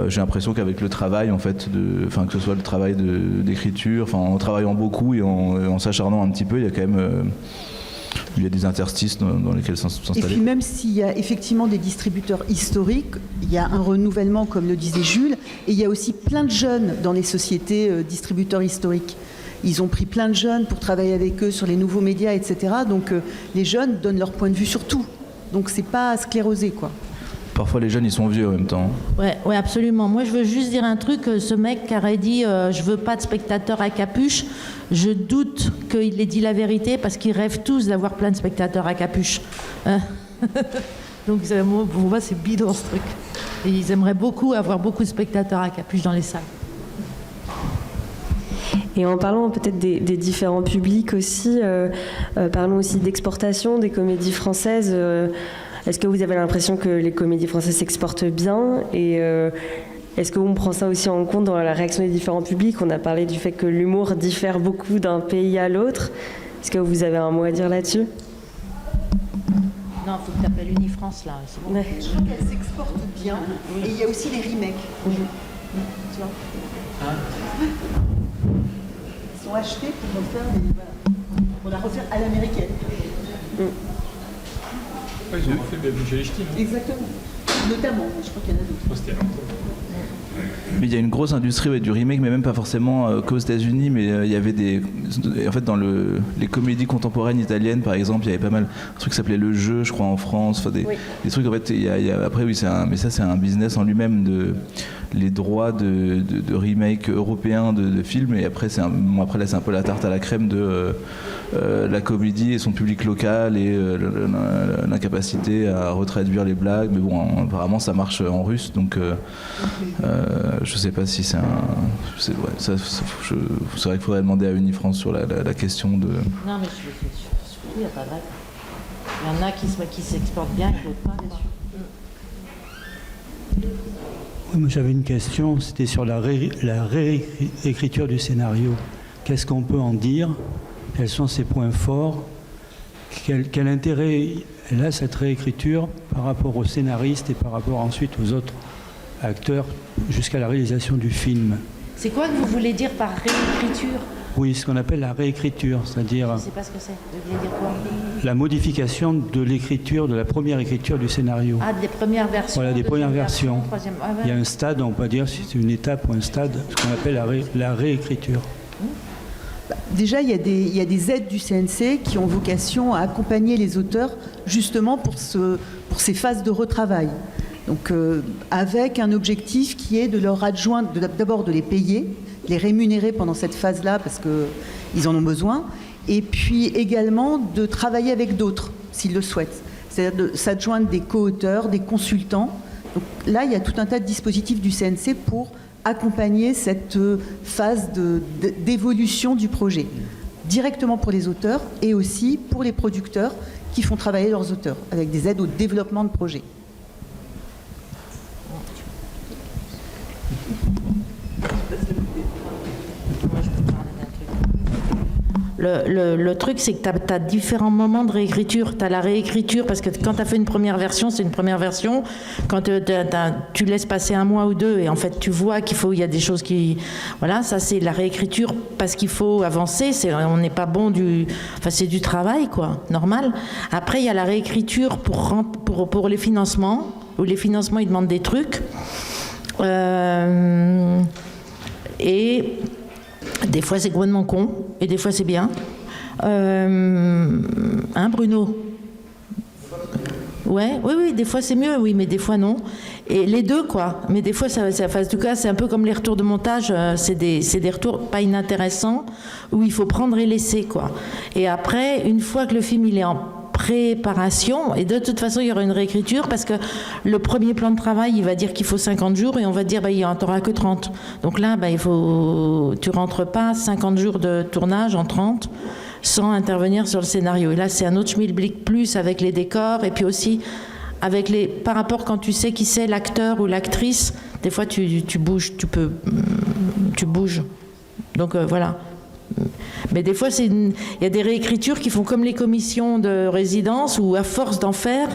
J'ai l'impression qu'avec le travail, en fait, que ce soit le travail d'écriture, en travaillant beaucoup et en s'acharnant un petit peu, il y a quand même il y a des interstices dans lesquels s'installer. Et puis même s'il y a effectivement des distributeurs historiques, il y a un renouvellement, comme le disait Jules, et il y a aussi plein de jeunes dans les sociétés distributeurs historiques. Ils ont pris plein de jeunes pour travailler avec eux sur les nouveaux médias, etc. Donc les jeunes donnent leur point de vue sur tout. Donc c'est pas sclérosé, quoi. Parfois les jeunes ils sont vieux en même temps. Ouais, absolument. Moi je veux juste dire un truc, ce mec qui aurait dit je veux pas de spectateurs à capuche, je doute qu'il ait dit la vérité parce qu'ils rêvent tous d'avoir plein de spectateurs à capuche. Donc pour moi c'est bidon ce truc. Et ils aimeraient beaucoup avoir beaucoup de spectateurs à capuche dans les salles. Et en parlant peut-être des différents publics aussi, parlons aussi d'exportation des comédies françaises. Est-ce que vous avez l'impression que les comédies françaises s'exportent bien et est-ce qu'on prend ça aussi en compte dans la réaction des différents publics? On a parlé du fait que l'humour diffère beaucoup d'un pays à l'autre. Est-ce que vous avez un mot à dire là-dessus? Non, il faut que tu appelles Unifrance là. C'est bon. Ouais. Je trouve qu'elle s'exporte bien. Oui. Et il y a aussi les remakes. Tu vois, ils sont achetés pour la refaire à l'américaine. Ouais, ils ont fait Michel Echtin. Exactement. Notamment, je crois qu'il y en a d'autres. Mais il y a une grosse industrie du remake, mais même pas forcément qu'aux États-Unis, mais il y avait en fait dans les comédies contemporaines italiennes par exemple, il y avait pas mal un truc qui s'appelait Le Jeu, je crois, en France, des trucs en fait. Après oui, mais ça c'est un business en lui-même les droits de remake européens de films, et après après là c'est un peu la tarte à la crème de la comédie et son public local et l'incapacité à retraduire les blagues, mais bon apparemment ça marche en russe, donc je sais pas si c'est c'est vrai qu'il faudrait demander à Unifrance sur la question de. Non mais il n'y a pas de règle. Il y en a qui s'exportent bien et d'autres pas. Moi, j'avais une question, c'était sur la réécriture du scénario. Qu'est-ce qu'on peut en dire? Quels sont ses points forts? Quel intérêt elle a, cette réécriture, par rapport aux scénaristes et par rapport ensuite aux autres acteurs jusqu'à la réalisation du film? C'est quoi que vous voulez dire par réécriture? Oui, ce qu'on appelle la réécriture, c'est-à-dire... Je ne sais pas ce que c'est. Vous voulez dire quoi? La modification de l'écriture, de la première écriture du scénario. Ah, des premières versions. Voilà, des premières versions. Troisième. Ah, ouais. Il y a un stade, on peut dire si c'est une étape ou un stade, ce qu'on appelle la réécriture. Déjà, il y a des aides du CNC qui ont vocation à accompagner les auteurs justement pour ces phases de retravail. Donc, avec un objectif qui est de leur adjoindre, d'abord de les payer, les rémunérer pendant cette phase-là parce qu'ils en ont besoin, et puis également de travailler avec d'autres s'ils le souhaitent. C'est-à-dire de s'adjoindre des co-auteurs, des consultants. Donc là, il y a tout un tas de dispositifs du CNC pour accompagner cette phase d'évolution du projet, directement pour les auteurs et aussi pour les producteurs qui font travailler leurs auteurs, avec des aides au développement de projets. Le truc, c'est que tu as différents moments de réécriture. Tu as la réécriture, parce que quand tu as fait une première version, c'est une première version. Quand tu laisses passer un mois ou deux, et en fait, tu vois il y a des choses qui... Voilà, ça, c'est la réécriture parce qu'il faut avancer. On n'est pas bon Enfin, c'est du travail, quoi, normal. Après, il y a la réécriture pour les financements, où les financements, ils demandent des trucs. Et... des fois c'est complètement con, et des fois c'est bien. Bruno? Ouais, oui, des fois c'est mieux, oui, mais des fois non. Et les deux, quoi. Mais des fois, en tout cas, c'est un peu comme les retours de montage, c'est des retours pas inintéressants, où il faut prendre et laisser, quoi. Et après, une fois que le film il est en préparation, et de toute façon il y aura une réécriture parce que le premier plan de travail il va dire qu'il faut 50 jours et on va dire il n'y en aura que 30. Donc là tu rentres pas 50 jours de tournage en 30 sans intervenir sur le scénario. Et là c'est un autre schmilblick plus avec les décors et puis aussi avec par rapport quand tu sais qui c'est l'acteur ou l'actrice, des fois tu bouges, tu bouges. Donc voilà. Mais des fois, il y a des réécritures qui font comme les commissions de résidence où, à force d'en faire,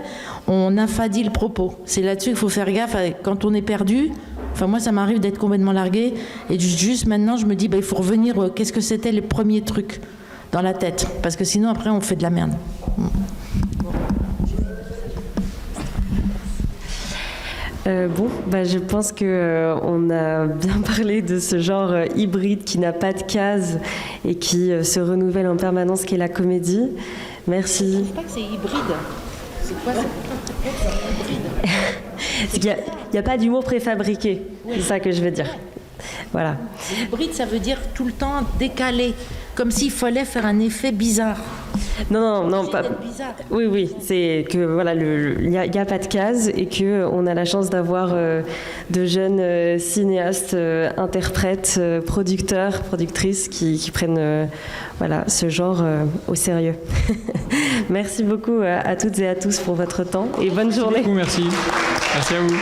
on affadit le propos. C'est là-dessus qu'il faut faire gaffe. Quand on est perdu, enfin moi, ça m'arrive d'être complètement larguée. Et juste maintenant, je me dis, il faut revenir, qu'est-ce que c'était les premiers trucs dans la tête. Parce que sinon, après, on fait de la merde. Je pense qu'on a bien parlé de ce genre hybride qui n'a pas de case et qui se renouvelle en permanence, qui est la comédie. Merci. Je ne pense pas que c'est hybride. C'est quoi hybride? Il n'y a pas d'humour préfabriqué, c'est ça que je veux dire. Voilà. Hybride, ça veut dire tout le temps décalé, comme s'il fallait faire un effet bizarre. Non, pas. Oui, c'est que voilà, il n'y a pas de case et que on a la chance d'avoir de jeunes cinéastes, interprètes, producteurs, productrices qui prennent ce genre au sérieux. Merci beaucoup à toutes et à tous pour votre temps et bonne journée. Merci. Merci à vous.